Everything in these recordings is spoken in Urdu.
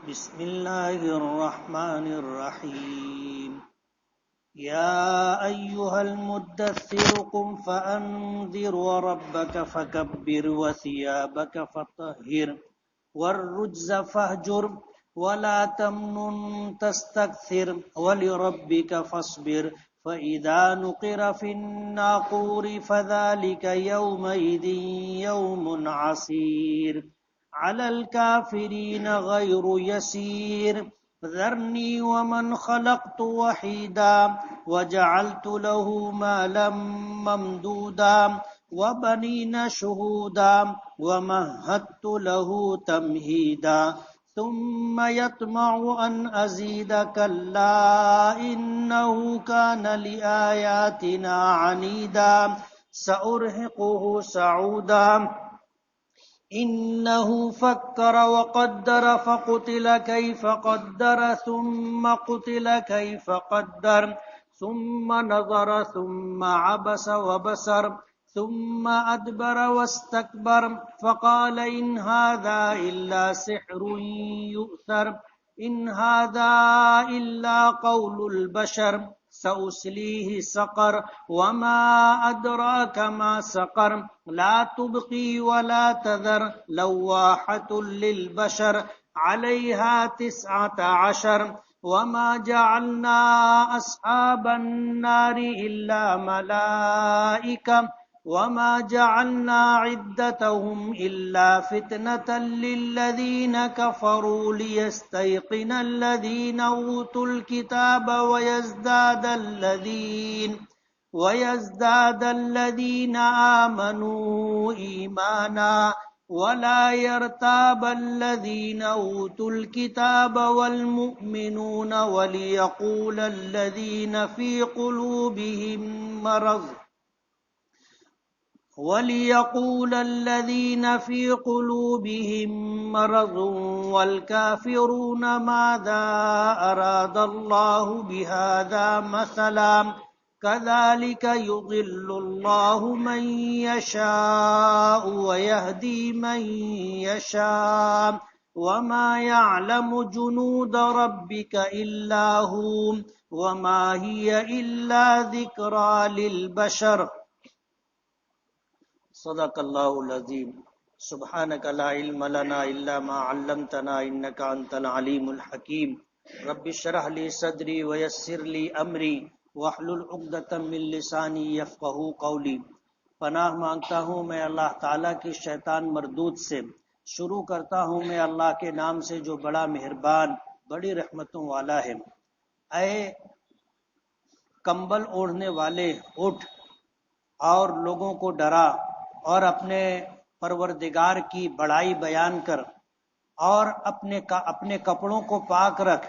بسم الله الرحمن الرحيم يا أيها المدثر قم فأنذر وربك فكبر وثيابك فطهر والرجز فاهجر ولا تمنن تستكثر ولربك فاصبر فإذا نقر في الناقور فذلك يومئذ يوم عسير على الكافرين غير يسير ذرني ومن خلقت وحيدا وجعلت له مالا ممدودا وبنين شهودا ومهدت له تمهيدا ثم يطمع أن أزيد كلا إنه كان لآياتنا عنيدا سأرهقه صعودا إنه فكر وقدر فقتل كيف قدر ثم قتل كيف قدر ثم نظر ثم عبس وبسر ثم أدبر واستكبر فقال إن هذا إلا سحر يؤثر إن هذا إلا قول البشر سأصليه سقر وما أدراك ما سقر لا تبقي ولا تذر لواحة للبشر عليها 19 وما جعلنا أصحاب النار إلا ملائكة وما جعلنا عدتهم إلا فتنة للذين كفروا ليستيقن الذين أوتوا الكتاب ويزداد الذين آمنوا إيمانا ولا يرتاب الذين أوتوا الكتاب والمؤمنون وليقول الذين في قلوبهم مرض والكافرون ماذا أراد الله بهذا مثلا كذلك يضل الله من يشاء ويهدي من يشاء وما يعلم جنود ربك إلا هو وما هي إلا ذكرى للبشر صدق اللہ العظیم سبحانک لا علم لنا الا ما علمتنا انک انت العلیم الحکیم رب اشرح لی صدری ویسر لی امری واحلل عقدۃ من لسانی یفقہوا قولی۔ پناہ مانگتا ہوں میں اللہ تعالیٰ کی شیطان مردود سے۔ شروع کرتا ہوں میں اللہ کے نام سے جو بڑا مہربان بڑی رحمتوں والا ہے۔ اے کمبل اوڑھنے والے اٹھ اور لوگوں کو ڈرا اور اپنے پروردگار کی بڑائی بیان کر اور اپنے کپڑوں کو پاک رکھ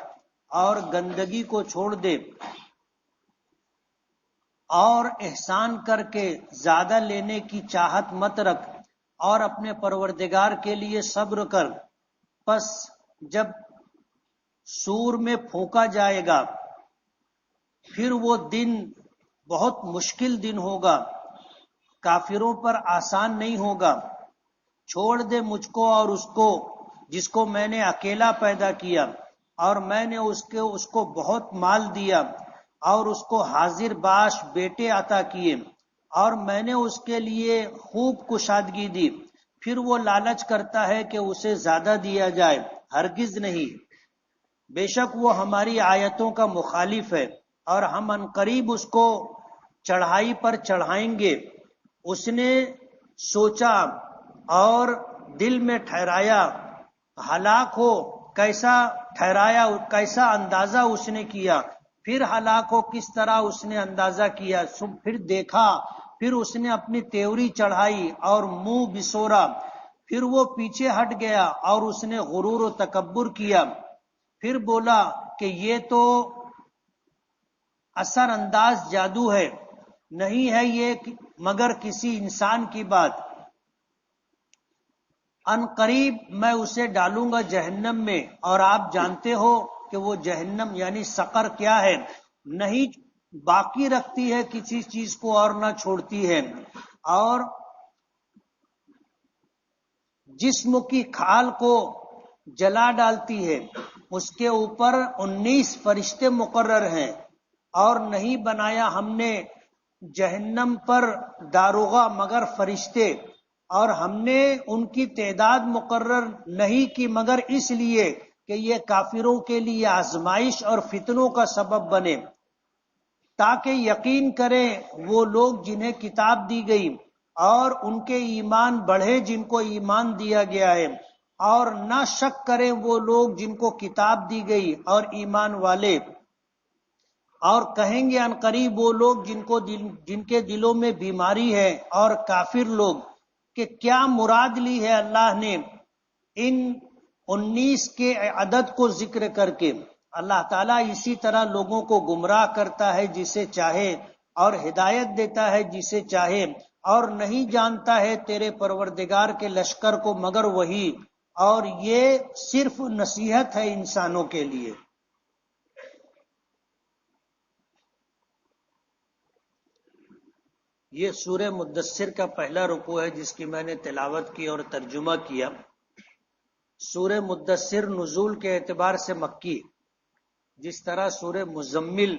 اور گندگی کو چھوڑ دے اور احسان کر کے زیادہ لینے کی چاہت مت رکھ اور اپنے پروردگار کے لیے صبر کر۔ پس جب سور میں پھونکا جائے گا پھر وہ دن بہت مشکل دن ہوگا، کافروں پر آسان نہیں ہوگا۔ چھوڑ دے مجھ کو اور اس کو جس کو میں نے اکیلا پیدا کیا اور میں نے اس کو بہت مال دیا اور اس کو حاضر باش بیٹے عطا کیے اور میں نے اس کے لیے خوب کشادگی دی، پھر وہ لالچ کرتا ہے کہ اسے زیادہ دیا جائے، ہرگز نہیں۔ بے شک وہ ہماری آیتوں کا مخالف ہے اور ہم عنقریب اس کو چڑھائی پر چڑھائیں گے۔ اس نے سوچا اور دل میں ٹھہرایا، ہلاک ہو کیسا ٹھہرایا، کیسا اندازہ اس نے کیا، پھر ہلاک ہو کس طرح اس نے اندازہ کیا، پھر دیکھا، پھر اس نے اپنی تیوری چڑھائی اور منہ بسورا، پھر وہ پیچھے ہٹ گیا اور اس نے غرور و تکبر کیا، پھر بولا کہ یہ تو اثر انداز جادو ہے، نہیں ہے یہ مگر کسی انسان کی بات۔ ان قریب میں اسے ڈالوں گا جہنم میں، اور آپ جانتے ہو کہ وہ جہنم یعنی سقر کیا ہے، نہیں باقی رکھتی ہے کسی چیز کو اور نہ چھوڑتی ہے، اور جسم کی کھال کو جلا ڈالتی ہے اس کے اوپر 19 فرشتے مقرر ہیں، اور نہیں بنایا ہم نے جہنم پر داروغہ مگر فرشتے، اور ہم نے ان کی تعداد مقرر نہیں کی مگر اس لیے کہ یہ کافروں کے لیے آزمائش اور فتنوں کا سبب بنے، تاکہ یقین کریں وہ لوگ جنہیں کتاب دی گئی، اور ان کے ایمان بڑھے جن کو ایمان دیا گیا ہے، اور نہ شک کریں وہ لوگ جن کو کتاب دی گئی اور ایمان والے، اور کہیں گے عنقریب وہ لوگ جن کے دلوں میں بیماری ہے اور کافر لوگ کہ کیا مراد لی ہے اللہ نے ان 19 کے عدد کو ذکر کر کے۔ اللہ تعالیٰ اسی طرح لوگوں کو گمراہ کرتا ہے جسے چاہے اور ہدایت دیتا ہے جسے چاہے، اور نہیں جانتا ہے تیرے پروردگار کے لشکر کو مگر وہی، اور یہ صرف نصیحت ہے انسانوں کے لیے۔ یہ سورہ مدثر کا پہلا رکوع ہے جس کی میں نے تلاوت کی اور ترجمہ کیا۔ سورہ مدثر نزول کے اعتبار سے مکی، جس طرح سورہ مزمل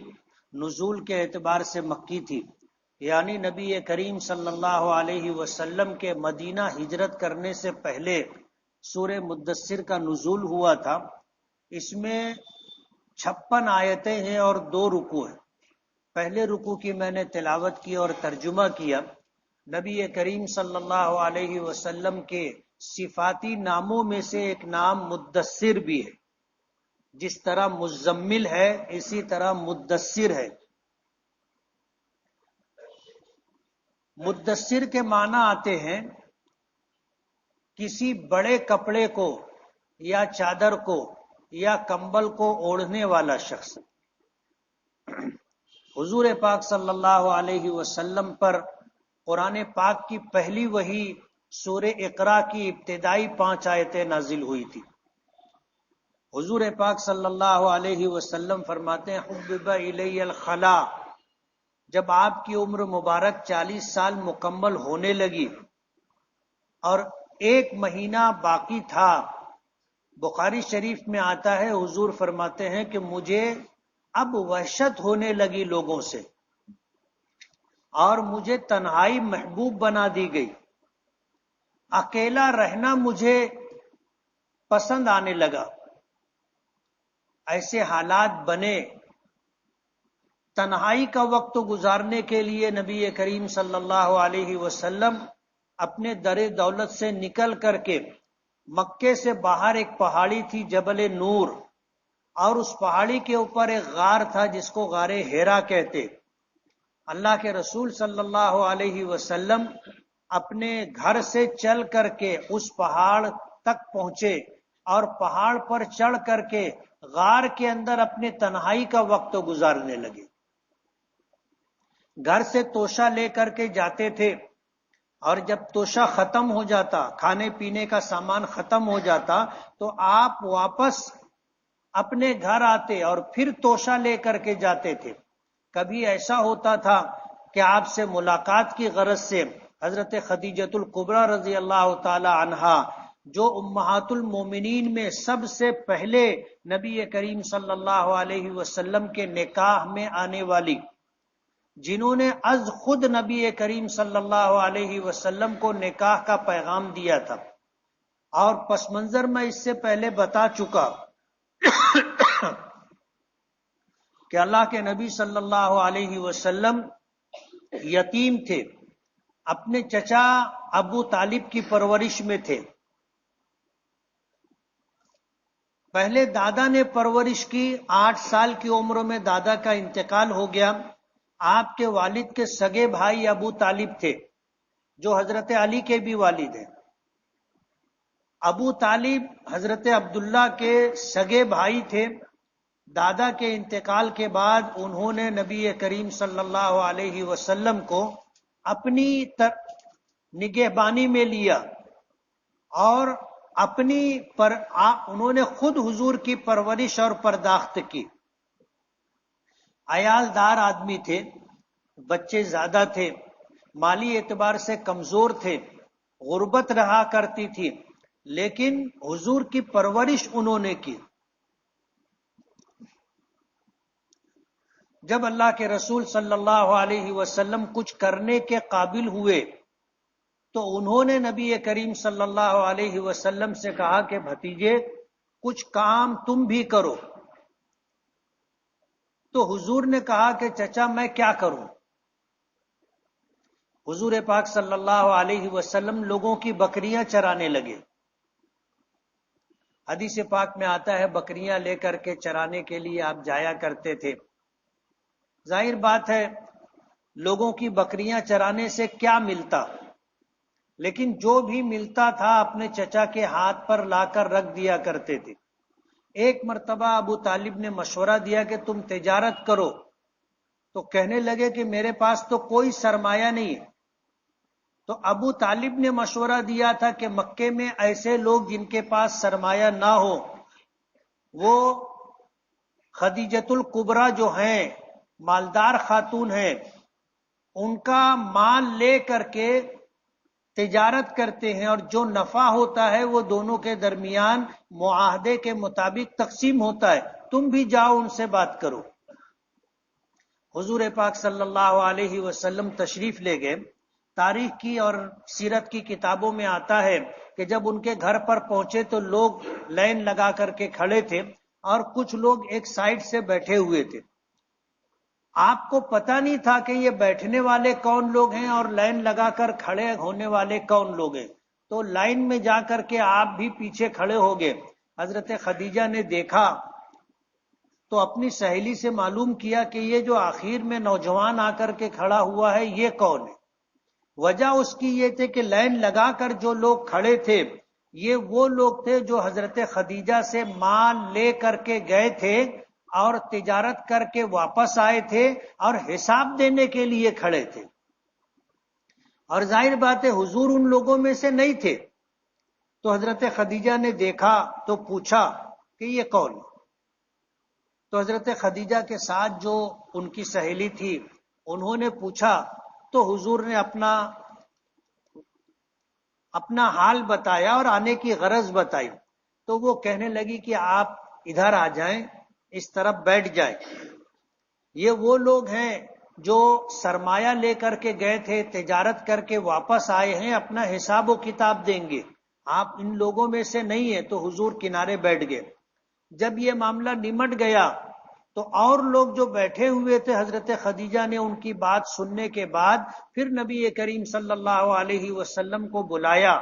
نزول کے اعتبار سے مکی تھی، یعنی نبی کریم صلی اللہ علیہ وسلم کے مدینہ ہجرت کرنے سے پہلے سورہ مدثر کا نزول ہوا تھا۔ اس میں 56 آیتیں ہیں اور 2 رکوع ہیں۔ پہلے رکوع کی میں نے تلاوت کی اور ترجمہ کیا۔ نبی کریم صلی اللہ علیہ وسلم کے صفاتی ناموں میں سے ایک نام مدثر بھی ہے، جس طرح مزمل ہے اسی طرح مدثر ہے۔ مدثر کے معنی آتے ہیں کسی بڑے کپڑے کو یا چادر کو یا کمبل کو اوڑھنے والا شخص۔ حضور پاک صلی اللہ علیہ وسلم پر قرآن پاک کی پہلی وحی سورہ اقرا کی ابتدائی 5 آیتیں نازل ہوئی تھی۔ حضور پاک صلی اللہ علیہ وسلم فرماتے ہیں حبب الی الخلا، جب آپ کی عمر مبارک 40 سال مکمل ہونے لگی اور 1 مہینہ باقی تھا، بخاری شریف میں آتا ہے حضور فرماتے ہیں کہ مجھے اب وحشت ہونے لگی لوگوں سے، اور مجھے تنہائی محبوب بنا دی گئی، اکیلا رہنا مجھے پسند آنے لگا۔ ایسے حالات بنے، تنہائی کا وقت گزارنے کے لیے نبی کریم صلی اللہ علیہ وسلم اپنے در دولت سے نکل کر کے مکے سے باہر ایک پہاڑی تھی جبل نور، اور اس پہاڑی کے اوپر ایک غار تھا جس کو غار ہیرا کہتے۔ اللہ کے رسول صلی اللہ علیہ وسلم اپنے گھر سے چل کر کے اس پہاڑ تک پہنچے اور پہاڑ پر چڑھ کر کے غار کے اندر اپنے تنہائی کا وقت گزارنے لگے۔ گھر سے توشہ لے کر کے جاتے تھے، اور جب توشہ ختم ہو جاتا، کھانے پینے کا سامان ختم ہو جاتا، تو آپ واپس اپنے گھر آتے اور پھر توشہ لے کر کے جاتے تھے۔ کبھی ایسا ہوتا تھا کہ آپ سے ملاقات کی غرض سے حضرت خدیجۃ الکبریٰ رضی اللہ تعالی عنہا، جو امہات المومنین میں سب سے پہلے نبی کریم صلی اللہ علیہ وسلم کے نکاح میں آنے والی، جنہوں نے از خود نبی کریم صلی اللہ علیہ وسلم کو نکاح کا پیغام دیا تھا، اور پس منظر میں اس سے پہلے بتا چکا کہ اللہ کے نبی صلی اللہ علیہ وسلم یتیم تھے، اپنے چچا ابو طالب کی پرورش میں تھے۔ پہلے دادا نے پرورش کی، 8 سال کی عمر میں دادا کا انتقال ہو گیا۔ آپ کے والد کے سگے بھائی ابو طالب تھے، جو حضرت علی کے بھی والد ہیں۔ ابو طالب حضرت عبداللہ کے سگے بھائی تھے۔ دادا کے انتقال کے بعد انہوں نے نبی کریم صلی اللہ علیہ وسلم کو اپنی نگہبانی میں لیا، اور انہوں نے خود حضور کی پرورش اور پرداخت کی۔ عیالدار آدمی تھے، بچے زیادہ تھے، مالی اعتبار سے کمزور تھے، غربت رہا کرتی تھی، لیکن حضور کی پرورش انہوں نے کی۔ جب اللہ کے رسول صلی اللہ علیہ وسلم کچھ کرنے کے قابل ہوئے تو انہوں نے نبی کریم صلی اللہ علیہ وسلم سے کہا کہ بھتیجے کچھ کام تم بھی کرو. تو حضور نے کہا کہ چچا میں کیا کروں؟ حضور پاک صلی اللہ علیہ وسلم لوگوں کی بکریاں چرانے لگے. حدیث پاک میں آتا ہے بکریاں لے کر کے چرانے کے لیے آپ جایا کرتے تھے. ظاہر بات ہے لوگوں کی بکریاں چرانے سے کیا ملتا، لیکن جو بھی ملتا تھا اپنے چچا کے ہاتھ پر لا کر رکھ دیا کرتے تھے. ایک مرتبہ ابو طالب نے مشورہ دیا کہ تم تجارت کرو، تو کہنے لگے کہ میرے پاس تو کوئی سرمایہ نہیں ہے. تو ابو طالب نے مشورہ دیا تھا کہ مکے میں ایسے لوگ جن کے پاس سرمایہ نہ ہو، وہ خدیجۃ الکبریٰ جو ہیں مالدار خاتون ہیں، ان کا مال لے کر کے تجارت کرتے ہیں اور جو نفع ہوتا ہے وہ دونوں کے درمیان معاہدے کے مطابق تقسیم ہوتا ہے. تم بھی جاؤ ان سے بات کرو. حضور پاک صلی اللہ علیہ وسلم تشریف لے گئے. تاریخ کی اور سیرت کی کتابوں میں آتا ہے کہ جب ان کے گھر پر پہنچے تو لوگ لائن لگا کر کے کھڑے تھے اور کچھ لوگ ایک سائڈ سے بیٹھے ہوئے تھے. آپ کو پتہ نہیں تھا کہ یہ بیٹھنے والے کون لوگ ہیں اور لائن لگا کر کھڑے ہونے والے کون لوگ ہیں. تو لائن میں جا کر کے آپ بھی پیچھے کھڑے ہو گئے. حضرت خدیجہ نے دیکھا تو اپنی سہیلی سے معلوم کیا کہ یہ جو آخر میں نوجوان آ کر کے کھڑا ہوا ہے یہ کون ہے. وجہ اس کی یہ تھے کہ لائن لگا کر جو لوگ کھڑے تھے یہ وہ لوگ تھے جو حضرت خدیجہ سے مال لے کر کے گئے تھے اور تجارت کر کے واپس آئے تھے اور حساب دینے کے لیے کھڑے تھے. اور ظاہر بات ہے حضور ان لوگوں میں سے نہیں تھے. تو حضرت خدیجہ نے دیکھا تو پوچھا کہ یہ کون؟ تو حضرت خدیجہ کے ساتھ جو ان کی سہیلی تھی انہوں نے پوچھا تو حضور نے اپنا حال بتایا اور آنے کی غرض بتائی. تو وہ کہنے لگی کہ آپ ادھر آ جائیں، اس طرف بیٹھ جائیں. یہ وہ لوگ ہیں جو سرمایہ لے کر کے گئے تھے، تجارت کر کے واپس آئے ہیں، اپنا حساب و کتاب دیں گے. آپ ان لوگوں میں سے نہیں ہیں. تو حضور کنارے بیٹھ گئے. جب یہ معاملہ نمٹ گیا تو اور لوگ جو بیٹھے ہوئے تھے حضرت خدیجہ نے ان کی بات سننے کے بعد پھر نبی کریم صلی اللہ علیہ وسلم کو بلایا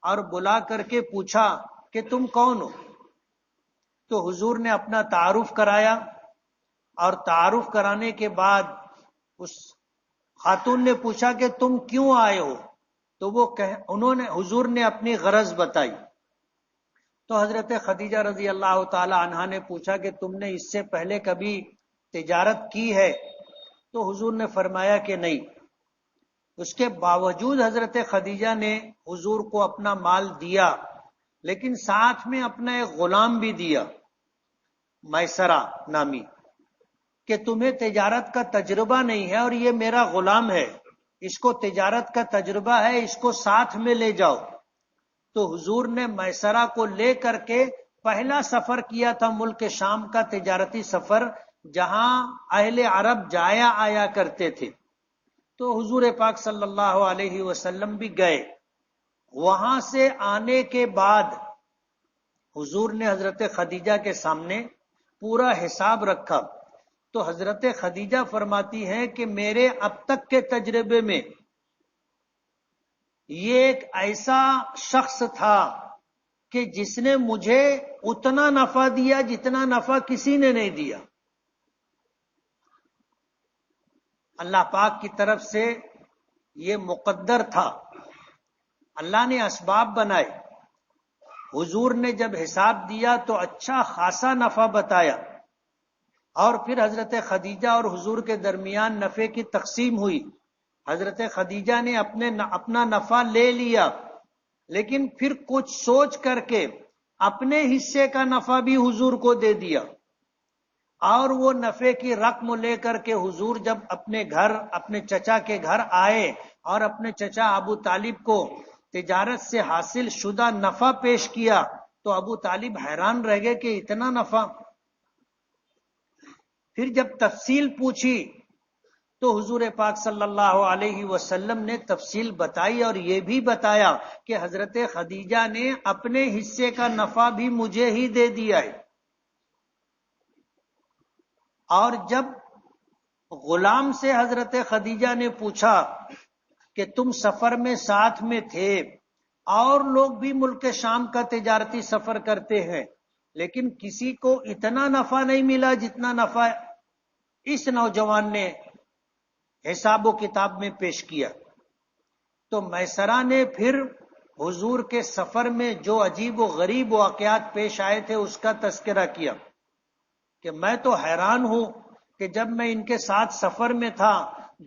اور بلا کر کے پوچھا کہ تم کون ہو؟ تو حضور نے اپنا تعارف کرایا اور تعارف کرانے کے بعد اس خاتون نے پوچھا کہ تم کیوں آئے ہو؟ تو حضور نے اپنی غرض بتائی. تو حضرت خدیجہ رضی اللہ تعالی عنہا نے پوچھا کہ تم نے اس سے پہلے کبھی تجارت کی ہے؟ تو حضور نے فرمایا کہ نہیں. اس کے باوجود حضرت خدیجہ نے حضور کو اپنا مال دیا، لیکن ساتھ میں اپنا ایک غلام بھی دیا میسرہ نامی، کہ تمہیں تجارت کا تجربہ نہیں ہے اور یہ میرا غلام ہے، اس کو تجارت کا تجربہ ہے، اس کو ساتھ میں لے جاؤ. تو حضور نے میسرہ کو لے کر کے پہلا سفر کیا تھا ملک شام کا تجارتی سفر، جہاں اہل عرب جایا آیا کرتے تھے. تو حضور پاک صلی اللہ علیہ وسلم بھی گئے. وہاں سے آنے کے بعد حضور نے حضرت خدیجہ کے سامنے پورا حساب رکھا. تو حضرت خدیجہ فرماتی ہیں کہ میرے اب تک کے تجربے میں یہ ایک ایسا شخص تھا کہ جس نے مجھے اتنا نفع دیا جتنا نفع کسی نے نہیں دیا. اللہ پاک کی طرف سے یہ مقدر تھا، اللہ نے اسباب بنائے. حضور نے جب حساب دیا تو اچھا خاصا نفع بتایا اور پھر حضرت خدیجہ اور حضور کے درمیان نفع کی تقسیم ہوئی. حضرت خدیجہ نے اپنا نفع لے لیا، لیکن پھر کچھ سوچ کر کے اپنے حصے کا نفع بھی حضور کو دے دیا. اور وہ نفع کی رقم لے کر کے حضور جب اپنے چچا کے گھر آئے اور اپنے چچا ابو طالب کو تجارت سے حاصل شدہ نفع پیش کیا تو ابو طالب حیران رہ گئے کہ اتنا نفع. پھر جب تفصیل پوچھی تو حضور پاک صلی اللہ علیہ وسلم نے تفصیل بتائی اور یہ بھی بتایا کہ حضرت خدیجہ نے اپنے حصے کا نفع بھی مجھے ہی دے دیا ہے. اور جب غلام سے حضرت خدیجہ نے پوچھا کہ تم سفر میں ساتھ میں تھے اور لوگ بھی ملک شام کا تجارتی سفر کرتے ہیں لیکن کسی کو اتنا نفع نہیں ملا جتنا نفع اس نوجوان نے حساب و کتاب میں پیش کیا. تو میسرہ نے پھر حضور کے سفر میں جو عجیب و غریب واقعات پیش آئے تھے اس کا تذکرہ کیا کہ میں تو حیران ہوں کہ جب میں ان کے ساتھ سفر میں تھا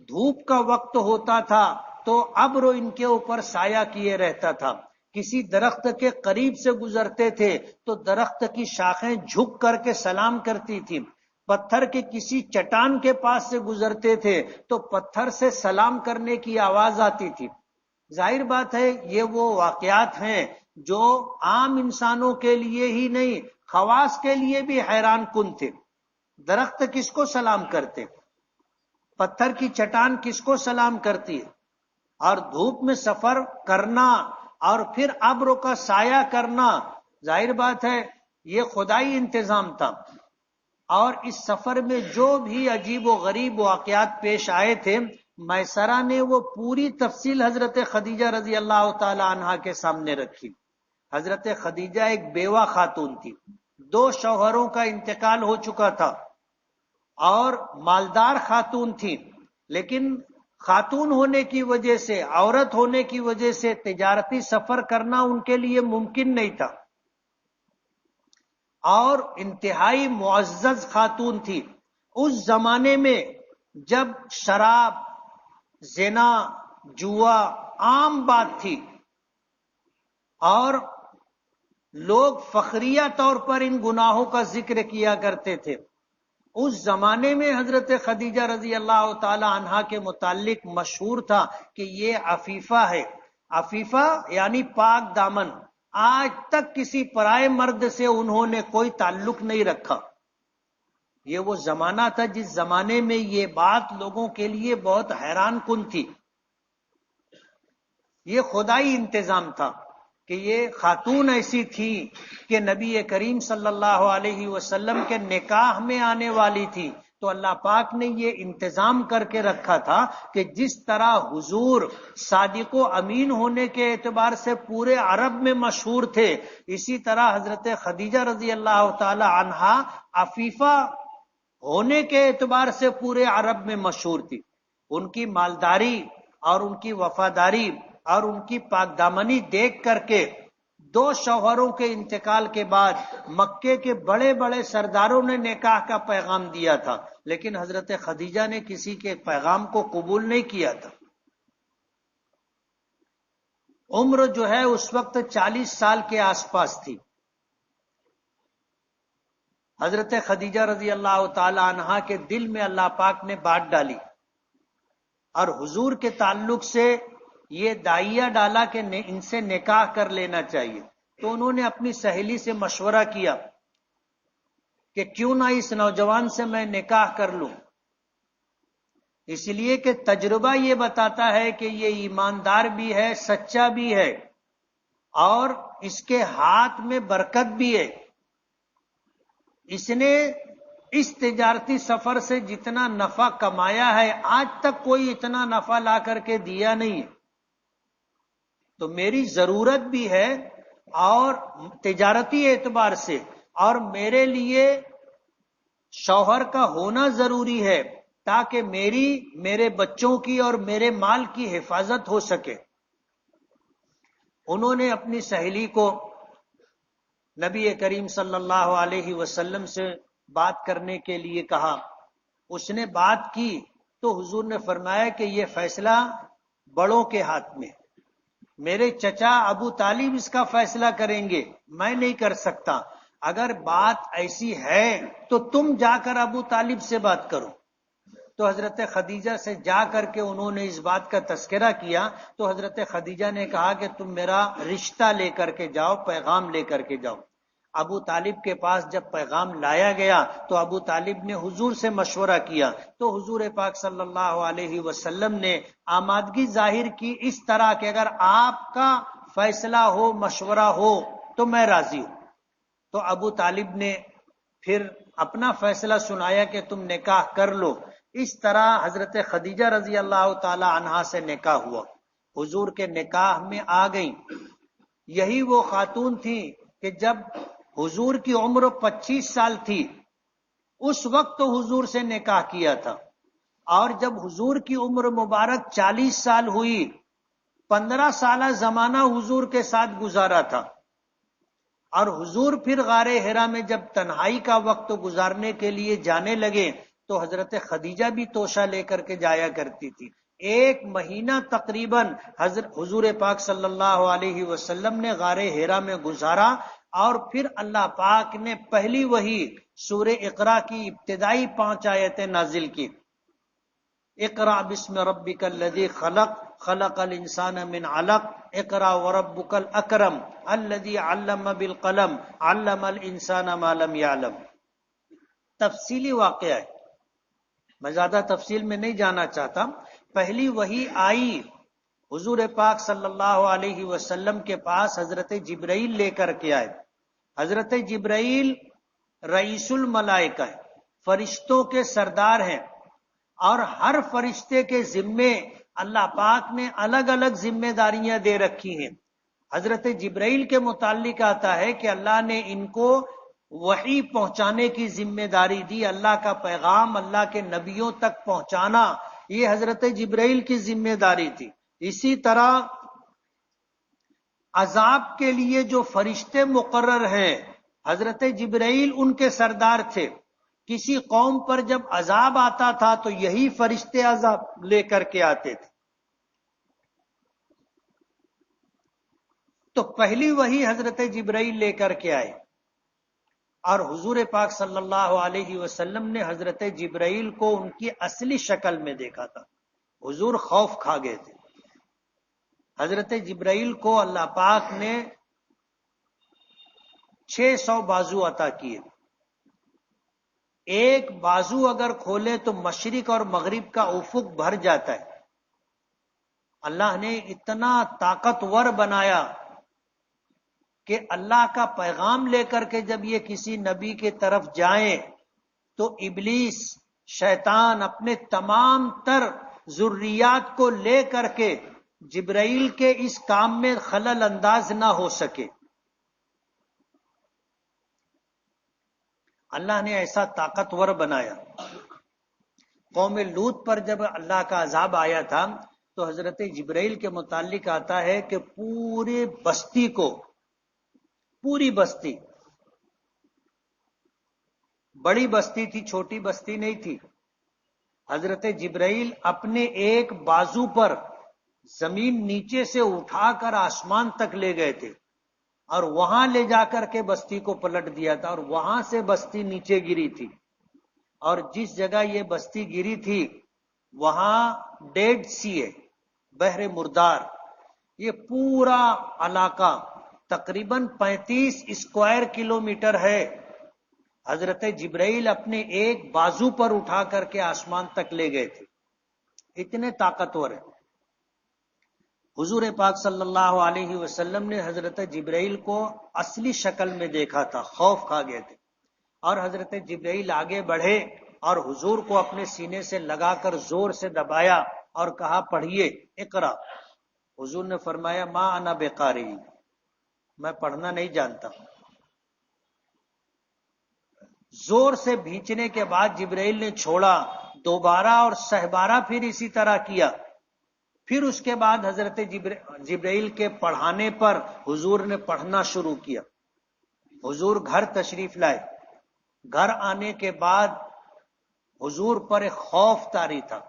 دھوپ کا وقت ہوتا تھا تو ابر ان کے اوپر سایہ کیے رہتا تھا. کسی درخت کے قریب سے گزرتے تھے تو درخت کی شاخیں جھک کر کے سلام کرتی تھی. پتھر کے کسی چٹان کے پاس سے گزرتے تھے تو پتھر سے سلام کرنے کی آواز آتی تھی. ظاہر بات ہے یہ وہ واقعات ہیں جو عام انسانوں کے لیے ہی نہیں خواص کے لیے بھی حیران کن تھے. درخت کس کو سلام کرتے؟ پتھر کی چٹان کس کو سلام کرتی ہے؟ اور دھوپ میں سفر کرنا اور پھر ابر کا سایہ کرنا، ظاہر بات ہے یہ خدائی انتظام تھا. اور اس سفر میں جو بھی عجیب و غریب واقعات پیش آئے تھے میسرہ نے وہ پوری تفصیل حضرت خدیجہ رضی اللہ تعالی عنہا کے سامنے رکھی. حضرت خدیجہ ایک بیوہ خاتون تھی، 2 شوہروں کا انتقال ہو چکا تھا اور مالدار خاتون تھی، لیکن خاتون ہونے کی وجہ سے، عورت ہونے کی وجہ سے تجارتی سفر کرنا ان کے لیے ممکن نہیں تھا. اور انتہائی معزز خاتون تھی. اس زمانے میں جب شراب، زنا، جوا عام بات تھی اور لوگ فخریہ طور پر ان گناہوں کا ذکر کیا کرتے تھے، اس زمانے میں حضرت خدیجہ رضی اللہ تعالی عنہا کے متعلق مشہور تھا کہ یہ عفیفہ ہے. عفیفہ یعنی پاک دامن. آج تک کسی پرائے مرد سے انہوں نے کوئی تعلق نہیں رکھا. یہ وہ زمانہ تھا جس زمانے میں یہ بات لوگوں کے لیے بہت حیران کن تھی. یہ خدائی انتظام تھا کہ یہ خاتون ایسی تھی کہ نبی کریم صلی اللہ علیہ وسلم کے نکاح میں آنے والی تھی. تو اللہ پاک نے یہ انتظام کر کے رکھا تھا کہ جس طرح حضور صادق و امین ہونے کے اعتبار سے پورے عرب میں مشہور تھے، اسی طرح حضرت خدیجہ رضی اللہ تعالی عنہا عفیفہ ہونے کے اعتبار سے پورے عرب میں مشہور تھی. ان کی مالداری اور ان کی وفاداری اور ان کی پاک دامنی دیکھ کر کے 2 شوہروں کے انتقال کے بعد مکے کے بڑے بڑے سرداروں نے نکاح کا پیغام دیا تھا، لیکن حضرت خدیجہ نے کسی کے پیغام کو قبول نہیں کیا تھا. عمر جو ہے اس وقت 40 سال کے آس پاس تھی. حضرت خدیجہ رضی اللہ تعالی عنہا کے دل میں اللہ پاک نے بات ڈالی اور حضور کے تعلق سے یہ دائیہ ڈالا کہ ان سے نکاح کر لینا چاہیے. تو انہوں نے اپنی سہیلی سے مشورہ کیا کہ کیوں نہ اس نوجوان سے میں نکاح کر لوں، اس لیے کہ تجربہ یہ بتاتا ہے کہ یہ ایماندار بھی ہے، سچا بھی ہے اور اس کے ہاتھ میں برکت بھی ہے. اس نے اس تجارتی سفر سے جتنا نفع کمایا ہے آج تک کوئی اتنا نفع لا کر کے دیا نہیں ہے. تو میری ضرورت بھی ہے اور تجارتی اعتبار سے، اور میرے لیے شوہر کا ہونا ضروری ہے تاکہ میرے بچوں کی اور میرے مال کی حفاظت ہو سکے. انہوں نے اپنی سہیلی کو نبی کریم صلی اللہ علیہ وسلم سے بات کرنے کے لیے کہا. اس نے بات کی تو حضور نے فرمایا کہ یہ فیصلہ بڑوں کے ہاتھ میں، میرے چچا ابو طالب اس کا فیصلہ کریں گے، میں نہیں کر سکتا. اگر بات ایسی ہے تو تم جا کر ابو طالب سے بات کرو. تو حضرت خدیجہ سے جا کر کے انہوں نے اس بات کا تذکرہ کیا تو حضرت خدیجہ نے کہا کہ تم میرا رشتہ لے کر کے جاؤ، پیغام لے کر کے جاؤ. ابو طالب کے پاس جب پیغام لایا گیا تو ابو طالب نے حضور سے مشورہ کیا، تو حضور پاک صلی اللہ علیہ وسلم نے آمادگی ظاہر کی اس طرح کہ اگر آپ کا فیصلہ ہو، مشورہ ہو تو میں راضی ہوں۔ تو ابو طالب نے پھر اپنا فیصلہ سنایا کہ تم نکاح کر لو۔ اس طرح حضرت خدیجہ رضی اللہ تعالی عنہا سے نکاح ہوا، حضور کے نکاح میں آ گئیں۔ یہی وہ خاتون تھی کہ جب حضور کی عمر 25 سال تھی اس وقت تو حضور سے نکاح کیا تھا، اور جب حضور کی عمر مبارک 40 سال ہوئی، 15 سالہ زمانہ حضور کے ساتھ گزارا تھا، اور حضور پھر غار حرا میں جب تنہائی کا وقت گزارنے کے لیے جانے لگے تو حضرت خدیجہ بھی توشہ لے کر کے جایا کرتی تھی۔ 1 مہینہ تقریباً حضور پاک صلی اللہ علیہ وسلم نے غار حرا میں گزارا، اور پھر اللہ پاک نے پہلی وحی سورہ اقرا کی ابتدائی 5 آیتیں نازل کی۔ اقرا بسم ربک الذی خلق، خلق الانسان من علق، اقرا وربک الاکرم الذی علم بالقلم، علم الانسان ما لم يعلم۔ تفصیلی واقعہ ہے، میں زیادہ تفصیل میں نہیں جانا چاہتا۔ پہلی وحی آئی حضور پاک صلی اللہ علیہ وسلم کے پاس حضرت جبرائیل لے کر کے آئے۔ حضرت جبرائیل رئیس الملائکہ ہے، فرشتوں کے سردار ہیں، اور ہر فرشتے کے ذمے اللہ پاک نے الگ الگ ذمہ داریاں دے رکھی ہیں۔ حضرت جبرائیل کے متعلق آتا ہے کہ اللہ نے ان کو وحی پہنچانے کی ذمہ داری دی، اللہ کا پیغام اللہ کے نبیوں تک پہنچانا یہ حضرت جبرائیل کی ذمہ داری تھی۔ اسی طرح عذاب کے لیے جو فرشتے مقرر ہیں حضرت جبرائیل ان کے سردار تھے۔ کسی قوم پر جب عذاب آتا تھا تو یہی فرشتے عذاب لے کر کے آتے تھے۔ تو پہلی وحی حضرت جبرائیل لے کر کے آئے، اور حضور پاک صلی اللہ علیہ وسلم نے حضرت جبرائیل کو ان کی اصلی شکل میں دیکھا تھا۔ حضور خوف کھا گئے تھے۔ حضرت جبرائیل کو اللہ پاک نے 600 بازو عطا کیے۔ ایک بازو اگر کھولے تو مشرق اور مغرب کا افق بھر جاتا ہے۔ اللہ نے اتنا طاقتور بنایا کہ اللہ کا پیغام لے کر کے جب یہ کسی نبی کی طرف جائیں تو ابلیس شیطان اپنے تمام تر ذریات کو لے کر کے جبرائیل کے اس کام میں خلل انداز نہ ہو سکے۔ اللہ نے ایسا طاقتور بنایا۔ قوم لوط پر جب اللہ کا عذاب آیا تھا تو حضرت جبرائیل کے متعلق آتا ہے کہ پوری بستی کو، پوری بستی، بڑی بستی تھی، چھوٹی بستی نہیں تھی، حضرت جبرائیل اپنے ایک بازو پر زمین نیچے سے اٹھا کر آسمان تک لے گئے تھے، اور وہاں لے جا کر کے بستی کو پلٹ دیا تھا، اور وہاں سے بستی نیچے گری تھی۔ اور جس جگہ یہ بستی گری تھی وہاں ڈیڈ سی ہے، بحر مردار۔ یہ پورا علاقہ تقریباً 35 اسکوائر کلومیٹر ہے۔ حضرت جبرائیل اپنے ایک بازو پر اٹھا کر کے آسمان تک لے گئے تھے، اتنے طاقتور ہیں۔ حضور پاک صلی اللہ علیہ وسلم نے حضرت جبرائیل کو اصلی شکل میں دیکھا تھا، خوف کھا گئے تھے، اور حضرت جبرائیل آگے بڑھے اور حضور کو اپنے سینے سے لگا کر زور سے دبایا اور کہا پڑھیے اقرا۔ حضور نے فرمایا ما انا بقاری، میں پڑھنا نہیں جانتا۔ زور سے بھینچنے کے بعد جبرائیل نے چھوڑا، دوبارہ اور سہبارہ پھر اسی طرح کیا۔ پھر اس کے بعد حضرت جبرائیل کے پڑھانے پر حضور نے پڑھنا شروع کیا۔ حضور گھر تشریف لائے۔ گھر آنے کے بعد حضور پر ایک خوف طاری تھا۔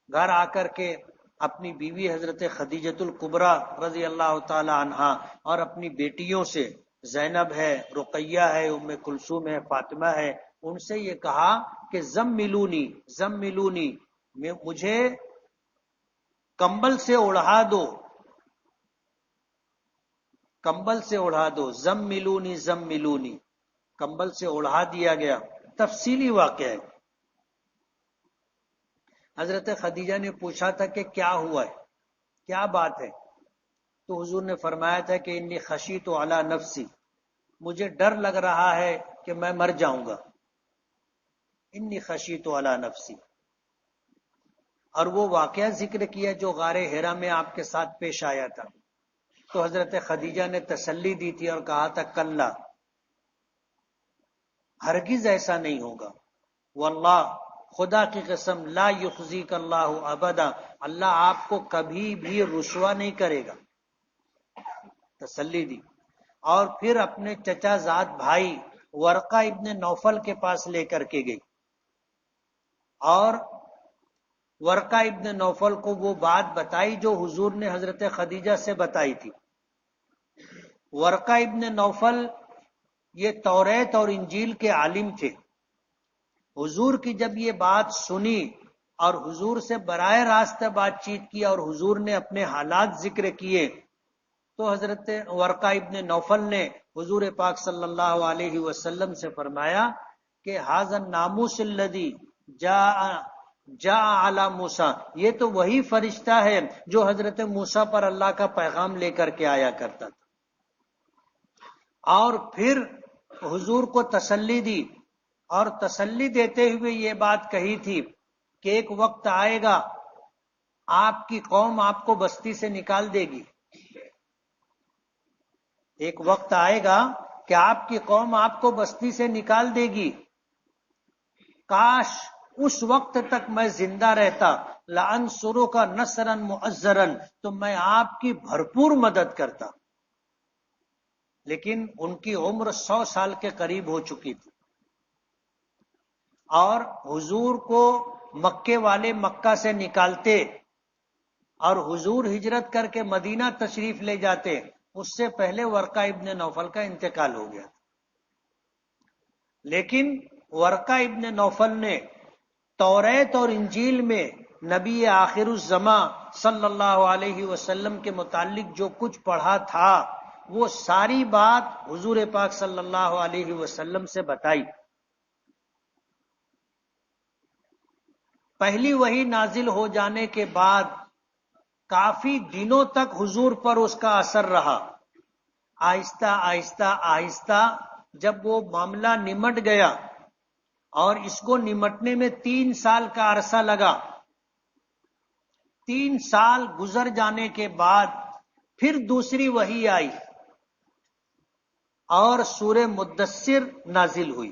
گھر آ کر کے اپنی بیوی حضرت خدیجۃ الکبریٰ رضی اللہ تعالی عنہا اور اپنی بیٹیوں سے، زینب ہے، رقیہ ہے، ام کلثوم ہے، فاطمہ ہے، ان سے یہ کہا کہ زملونی زملونی، مجھے کمبل سے اڑا دو۔ کمبل سے اڑا دو، زملونی زملونی، کمبل سے اڑا دیا گیا. تفصیلی واقعہ ہے. حضرت خدیجہ نے پوچھا تھا کہ کیا ہوا ہے، کیا بات ہے؟ تو حضور نے فرمایا تھا کہ انی خشیت علی نفسی، مجھے ڈر لگ رہا ہے کہ میں مر جاؤں گا. انی خشیت علی نفسی. اور وہ واقعہ ذکر کیا جو غار حرا میں آپ کے ساتھ پیش آیا تھا. تو حضرت خدیجہ نے تسلی دی تھی اور کہا تھا کلا، ہرگز ایسا نہیں ہوگا. واللہ، خدا کی قسم، لا یخزیک اللہ ابدا، اللہ آپ کو کبھی بھی رسوا نہیں کرے گا. تسلی دی. اور پھر اپنے چچا زاد بھائی ورقہ ابن نوفل کے پاس لے کر کے گئی، اور ورقہ ابن نوفل کو وہ بات بتائی جو حضور نے حضرت خدیجہ سے بتائی تھی. ورقہ ابن نوفل یہ توریت اور انجیل کے عالم تھے. حضور کی جب یہ بات سنی اور حضور سے براہ راست بات چیت کی اور حضور نے اپنے حالات ذکر کیے، تو حضرت ورقہ ابن نوفل نے حضور پاک صلی اللہ علیہ وسلم سے فرمایا کہ ھذا الناموس الذی جاء علی موسیٰ، یہ تو وہی فرشتہ ہے جو حضرت موسیٰ پر اللہ کا پیغام لے کر کے آیا کرتا تھا. اور پھر حضور کو تسلی دی، اور تسلی دیتے ہوئے یہ بات کہی تھی کہ ایک وقت آئے گا آپ کی قوم آپ کو بستی سے نکال دے گی. ایک وقت آئے گا کہ آپ کی قوم آپ کو بستی سے نکال دے گی. کاش اس وقت تک میں زندہ رہتا، لانصرک نصرا مؤزرا، تو میں آپ کی بھرپور مدد کرتا. لیکن ان کی عمر 100 سال کے قریب ہو چکی تھی، اور حضور کو مکے والے مکہ سے نکالتے اور حضور ہجرت کر کے مدینہ تشریف لے جاتے، اس سے پہلے ورقہ ابن نوفل کا انتقال ہو گیا. لیکن ورقہ ابن نوفل نے توریت اور انجیل میں نبی آخر الزماں صلی اللہ علیہ وسلم کے متعلق جو کچھ پڑھا تھا، وہ ساری بات حضور پاک صلی اللہ علیہ وسلم سے بتائی. پہلی وحی نازل ہو جانے کے بعد کافی دنوں تک حضور پر اس کا اثر رہا. آہستہ آہستہ آہستہ جب وہ معاملہ نمٹ گیا، اور اس کو نمٹنے میں 3 سال کا عرصہ لگا، 3 سال گزر جانے کے بعد پھر دوسری وحی آئی اور سورہ مدثر نازل ہوئی.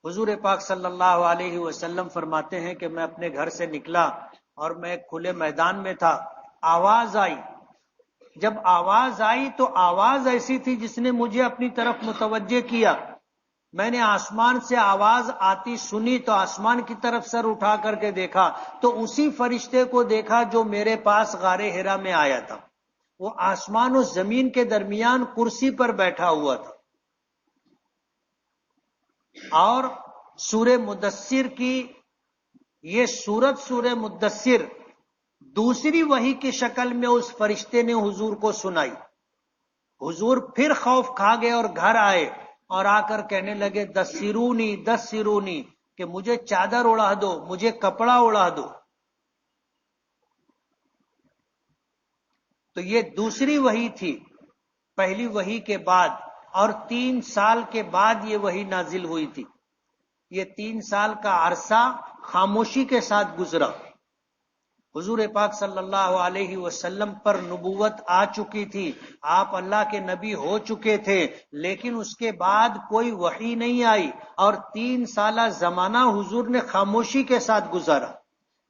حضور پاک صلی اللہ علیہ وسلم فرماتے ہیں کہ میں اپنے گھر سے نکلا اور میں ایک کھلے میدان میں تھا. آواز آئی. جب آواز آئی تو آواز ایسی تھی جس نے مجھے اپنی طرف متوجہ کیا. میں نے آسمان سے آواز آتی سنی تو آسمان کی طرف سر اٹھا کر کے دیکھا تو اسی فرشتے کو دیکھا جو میرے پاس غار حرا میں آیا تھا. وہ آسمان و زمین کے درمیان کرسی پر بیٹھا ہوا تھا. اور سورہ مدثر کی یہ سورت، سورہ مدثر، دوسری وحی کی شکل میں اس فرشتے نے حضور کو سنائی. حضور پھر خوف کھا گئے اور گھر آئے اور آ کر کہنے لگے دثرونی دثرونی، کہ مجھے چادر اڑا دو، مجھے کپڑا اڑا دو. تو یہ دوسری وحی تھی پہلی وحی کے بعد، اور 3 سال کے بعد یہ وحی نازل ہوئی تھی. یہ 3 سال کا عرصہ خاموشی کے ساتھ گزرا. حضور پاک صلی اللہ علیہ وسلم پر نبوت آ چکی تھی، آپ اللہ کے نبی ہو چکے تھے، لیکن اس کے بعد کوئی وحی نہیں آئی، اور 3 سالہ زمانہ حضور نے خاموشی کے ساتھ گزارا.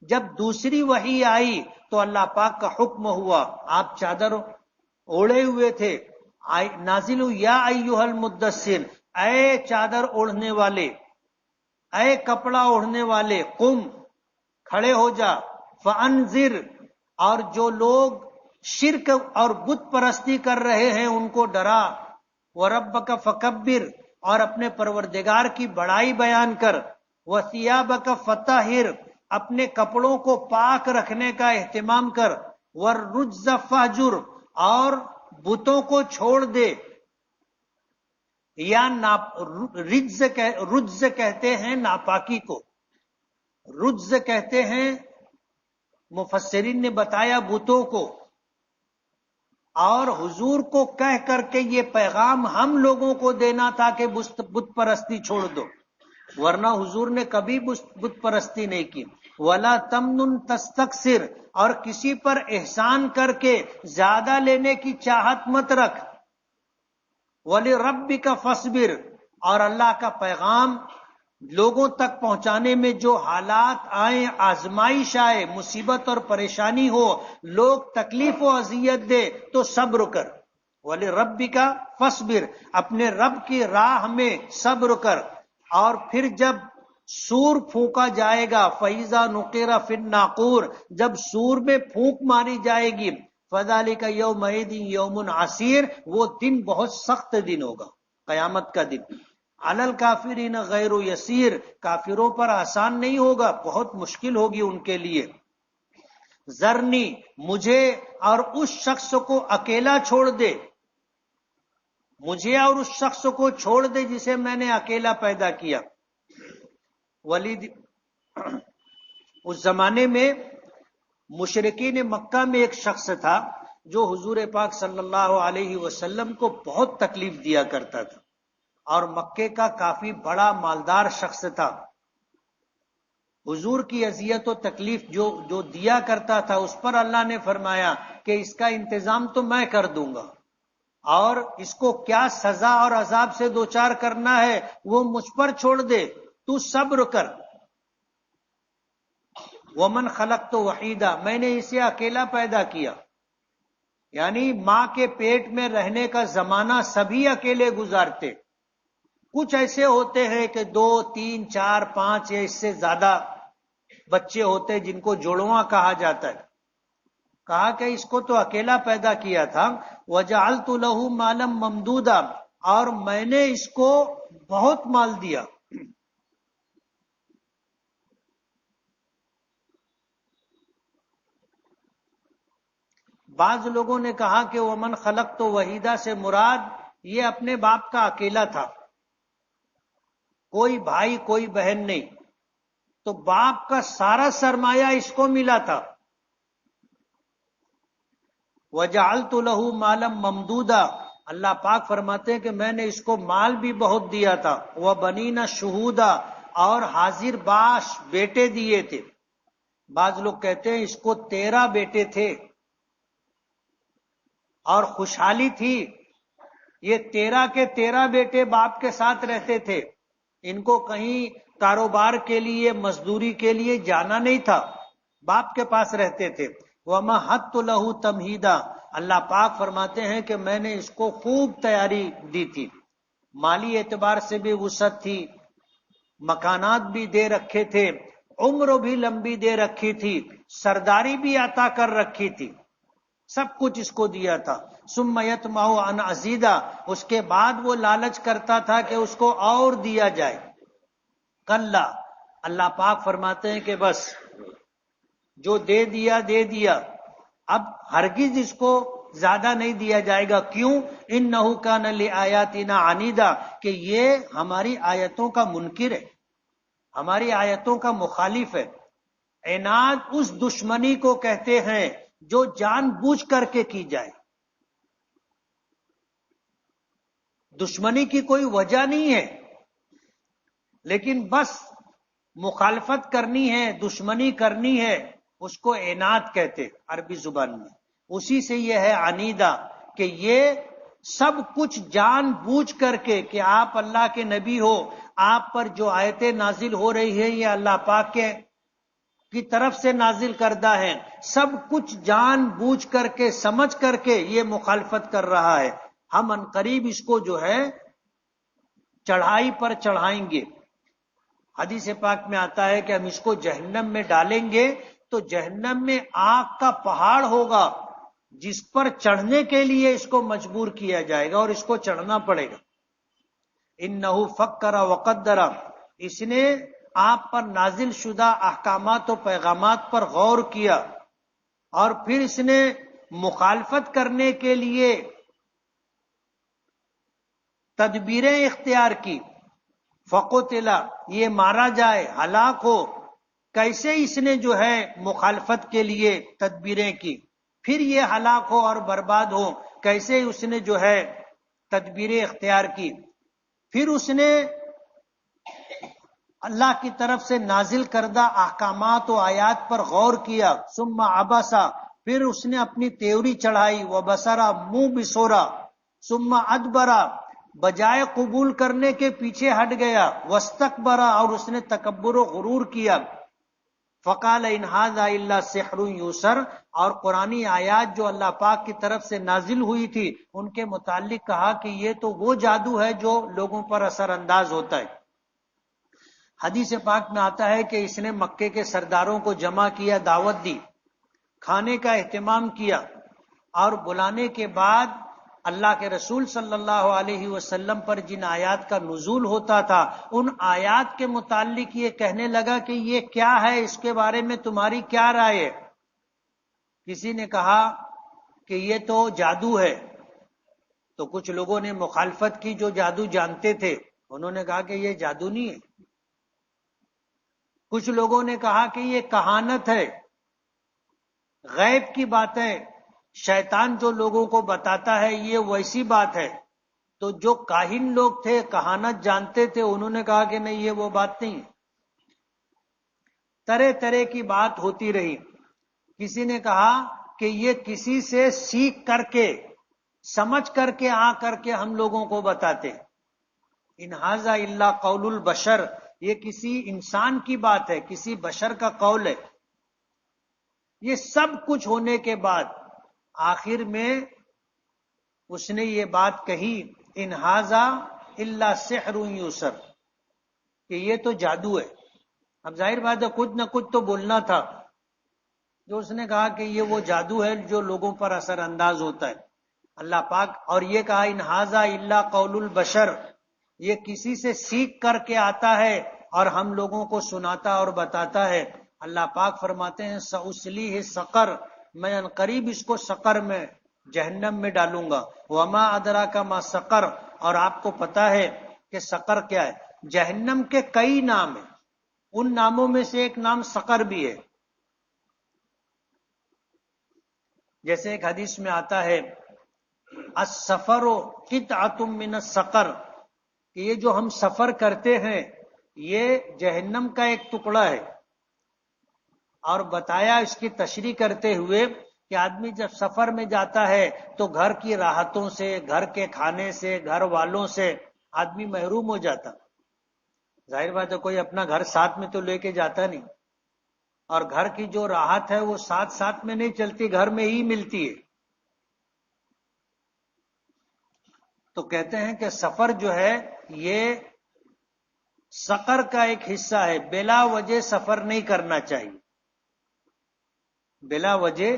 جب دوسری وحی آئی تو اللہ پاک کا حکم ہوا. آپ چادر اوڑے ہوئے تھے، نازل یا ایھا المدثر، اے چادر اوڑھنے والے، اے کپڑا اوڑھنے والے، قم، کھڑے ہو جا، فانذر، اور جو لوگ شرک اور بت پرستی کر رہے ہیں ان کو ڈرا، وربک فکبر، اور اپنے پروردگار کی بڑائی بیان کر، وثیابک فطہر، اپنے کپڑوں کو پاک رکھنے کا اہتمام کر، والرجز فہجر، اور بتوں کو چھوڑ دے، یا رجز کہتے ہیں ناپاکی کو، رجز کہتے ہیں مفسرین نے بتایا بتوں کو، اور حضور کو کہہ کر کے یہ پیغام ہم لوگوں کو دینا تھا کہ بت پرستی چھوڑ دو، ورنہ حضور نے کبھی بت پرستی نہیں کی۔ وَلَا تَمْنُن تَسْتَكْثِرْ، اور کسی پر احسان کر کے زیادہ لینے کی چاہت مت رکھ۔ وَلِرَبِّكَ فَاصْبِرْ، اور اللہ کا پیغام لوگوں تک پہنچانے میں جو حالات آئیں، آزمائش آئے، مصیبت اور پریشانی ہو، لوگ تکلیف و اذیت دے تو صبر کر۔ وَلِرَبِّكَ فَاصْبِرْ، اپنے رب کی راہ میں صبر کر۔ اور پھر جب سور پھونکا جائے گا، فَإِذَا نُقِرَ فِي النَّاقُورِ، جب سور میں پھونک ماری جائے گی، فَذَلِكَ يَوْمَئِذٍ يَوْمٌ عَسِيرٌ، وہ دن بہت سخت دن ہوگا، قیامت کا دن۔ عَلَى الْكَافِرِينَ غَيْرُ يَسِيرٌ، کافروں پر آسان نہیں ہوگا، بہت مشکل ہوگی ان کے لیے۔ ذرنی، مجھے اور اس شخص کو اکیلا چھوڑ دے، مجھے اور اس شخص کو چھوڑ دے جسے میں نے اکیلا پیدا کیا۔ ولید، اس زمانے میں مشرکین مکہ میں ایک شخص تھا جو حضور پاک صلی اللہ علیہ وسلم کو بہت تکلیف دیا کرتا تھا، اور مکے کا کافی بڑا مالدار شخص تھا۔ حضور کی اذیت و تکلیف جو دیا کرتا تھا، اس پر اللہ نے فرمایا کہ اس کا انتظام تو میں کر دوں گا، اور اس کو کیا سزا اور عذاب سے دوچار کرنا ہے وہ مجھ پر چھوڑ دے، تو صبر کر۔ وَمَنْ خَلَقْتُ وَحِيدًا، میں نے اسے اکیلا پیدا کیا، یعنی ماں کے پیٹ میں رہنے کا زمانہ سبھی اکیلے گزارتے۔ کچھ ایسے ہوتے ہیں کہ 2، 3، 4، 5 یا اس سے زیادہ بچے ہوتے جن کو جوڑواں کہا جاتا ہے۔ کہا کہ اس کو تو اکیلا پیدا کیا تھا۔ وَجَعَلْتُ لَهُ مَالًا مَمْدُودًا، اور میں نے اس کو بہت مال دیا۔ بعض لوگوں نے کہا کہ وَمَنْ خَلَقْتُ وَحِيدًا سے مراد یہ اپنے باپ کا اکیلا تھا، کوئی بھائی کوئی بہن نہیں، تو باپ کا سارا سرمایہ اس کو ملا تھا۔ وَجَعَلْتُ لَهُ مَالًا مَمْدُودًا، اللہ پاک فرماتے ہیں کہ میں نے اس کو مال بھی بہت دیا تھا۔ وَبَنِينَ شُهُودًا، اور حاضر باش بیٹے دیے تھے۔ بعض لوگ کہتے ہیں اس کو 13 بیٹے تھے، اور خوشحالی تھی، یہ 13 کے 13 بیٹے باپ کے ساتھ رہتے تھے، ان کو کہیں کاروبار کے لیے مزدوری کے لیے جانا نہیں تھا، باپ کے پاس رہتے تھے۔ وَمَهَّدتُّ لَهُ تَمْهِيدًا، اللہ پاک فرماتے ہیں کہ میں نے اس کو خوب تیاری دی تھی، مالی اعتبار سے بھی وسعت تھی، مکانات بھی دے رکھے تھے، عمر بھی لمبی دے رکھی تھی، سرداری بھی عطا کر رکھی تھی، سب کچھ اس کو دیا تھا۔ ثم یطمع ان ازید، اس کے بعد وہ لالچ کرتا تھا کہ اس کو اور دیا جائے۔ کلا، اللہ پاک فرماتے ہیں کہ بس جو دے دیا دے دیا، اب ہرگز اس کو زیادہ نہیں دیا جائے گا۔ کیوں؟ انہ کان لآیاتنا عنیدا، کہ یہ ہماری آیتوں کا منکر ہے، ہماری آیتوں کا مخالف ہے۔ عناد اس دشمنی کو کہتے ہیں جو جان بوجھ کر کے کی جائے، دشمنی کی کوئی وجہ نہیں ہے، لیکن بس مخالفت کرنی ہے، دشمنی کرنی ہے، اس کو عناد کہتے عربی زبان میں۔ اسی سے یہ ہے عنیدہ، کہ یہ سب کچھ جان بوجھ کر کے کہ آپ اللہ کے نبی ہو، آپ پر جو آیتیں نازل ہو رہی ہیں یہ اللہ پاک کی طرف سے نازل کردہ ہیں، سب کچھ جان بوجھ کر کے سمجھ کر کے یہ مخالفت کر رہا ہے۔ ہم عنقریب اس کو جو ہے چڑھائی پر چڑھائیں گے۔ حدیث پاک میں آتا ہے کہ ہم اس کو جہنم میں ڈالیں گے تو جہنم میں آگ کا پہاڑ ہوگا جس پر چڑھنے کے لیے اس کو مجبور کیا جائے گا اور اس کو چڑھنا پڑے گا۔ انہ فکر وقدر، اس نے آپ پر نازل شدہ احکامات و پیغامات پر غور کیا، اور پھر اس نے مخالفت کرنے کے لیے تدبیریں اختیار کی، فقتلا یہ مارا جائے، ہلاک ہو، کیسے اس نے جو ہے مخالفت کے لیے تدبیریں کی، پھر یہ ہلاک ہو اور برباد ہو، کیسے اس نے جو ہے تدبیریں اختیار کی، پھر اس نے اللہ کی طرف سے نازل کردہ احکامات و آیات پر غور کیا، ثم عبسا پھر اس نے اپنی تیوری چڑھائی، وبصرا منہ بسورا، ثم ادبرا بجائے قبول کرنے کے پیچھے ہٹ گیا، واستکبرا اور اس نے تکبر و غرور کیا، فقال ان ھذا الا سحر یوسر اور قرآنی آیات جو اللہ پاک کی طرف سے نازل ہوئی تھی ان کے متعلق کہا کہ یہ تو وہ جادو ہے جو لوگوں پر اثر انداز ہوتا ہے۔ حدیث پاک میں آتا ہے کہ اس نے مکے کے سرداروں کو جمع کیا، دعوت دی، کھانے کا اہتمام کیا، اور بلانے کے بعد اللہ کے رسول صلی اللہ علیہ وسلم پر جن آیات کا نزول ہوتا تھا ان آیات کے متعلق یہ کہنے لگا کہ یہ کیا ہے، اس کے بارے میں تمہاری کیا رائے ہے؟ کسی نے کہا کہ یہ تو جادو ہے، تو کچھ لوگوں نے مخالفت کی جو جادو جانتے تھے، انہوں نے کہا کہ یہ جادو نہیں ہے۔ کچھ لوگوں نے کہا کہ یہ کہانت ہے، غیب کی باتیں شیطان جو لوگوں کو بتاتا ہے یہ ویسی بات ہے۔ تو جو کاہن لوگ تھے، کہانت جانتے تھے، انہوں نے کہا کہ نہیں، یہ وہ بات نہیں۔ طرح طرح کی بات ہوتی رہی۔ کسی نے کہا کہ یہ کسی سے سیکھ کر کے، سمجھ کر کے آ کر کے ہم لوگوں کو بتاتے۔ ان ھذا الا قول البشر، یہ کسی انسان کی بات ہے، کسی بشر کا قول ہے۔ یہ سب کچھ ہونے کے بعد آخر میں اس نے یہ بات کہی، ان ھذا الا سحر یوسر، کہ یہ تو جادو ہے۔ اب ظاہر بات ہے کچھ نہ کچھ تو بولنا تھا، جو اس نے کہا کہ یہ وہ جادو ہے جو لوگوں پر اثر انداز ہوتا ہے۔ اللہ پاک اور یہ کہا ان ھذا الا قول البشر، یہ کسی سے سیکھ کر کے آتا ہے اور ہم لوگوں کو سناتا اور بتاتا ہے۔ اللہ پاک فرماتے ہیں سأصلیہ سقر، میں ان قریب اس کو سقر میں، جہنم میں ڈالوں گا۔ وما ادراک ما سقر، اور آپ کو پتا ہے کہ سقر کیا ہے؟ جہنم کے کئی نام ہیں، ان ناموں میں سے ایک نام سقر بھی ہے۔ جیسے ایک حدیث میں آتا ہے السفر قطعۃ من السقر، کہ یہ جو ہم سفر کرتے ہیں یہ جہنم کا ایک ٹکڑا ہے۔ اور بتایا اس کی تشریح کرتے ہوئے کہ آدمی جب سفر میں جاتا ہے تو گھر کی راحتوں سے، گھر کے کھانے سے، گھر والوں سے آدمی محروم ہو جاتا۔ ظاہر بات ہے کوئی اپنا گھر ساتھ میں تو لے کے جاتا نہیں، اور گھر کی جو راحت ہے وہ ساتھ ساتھ میں نہیں چلتی، گھر میں ہی ملتی ہے۔ تو کہتے ہیں کہ سفر جو ہے یہ سقر کا ایک حصہ ہے، بلا وجہ سفر نہیں کرنا چاہیے، بلا وجہ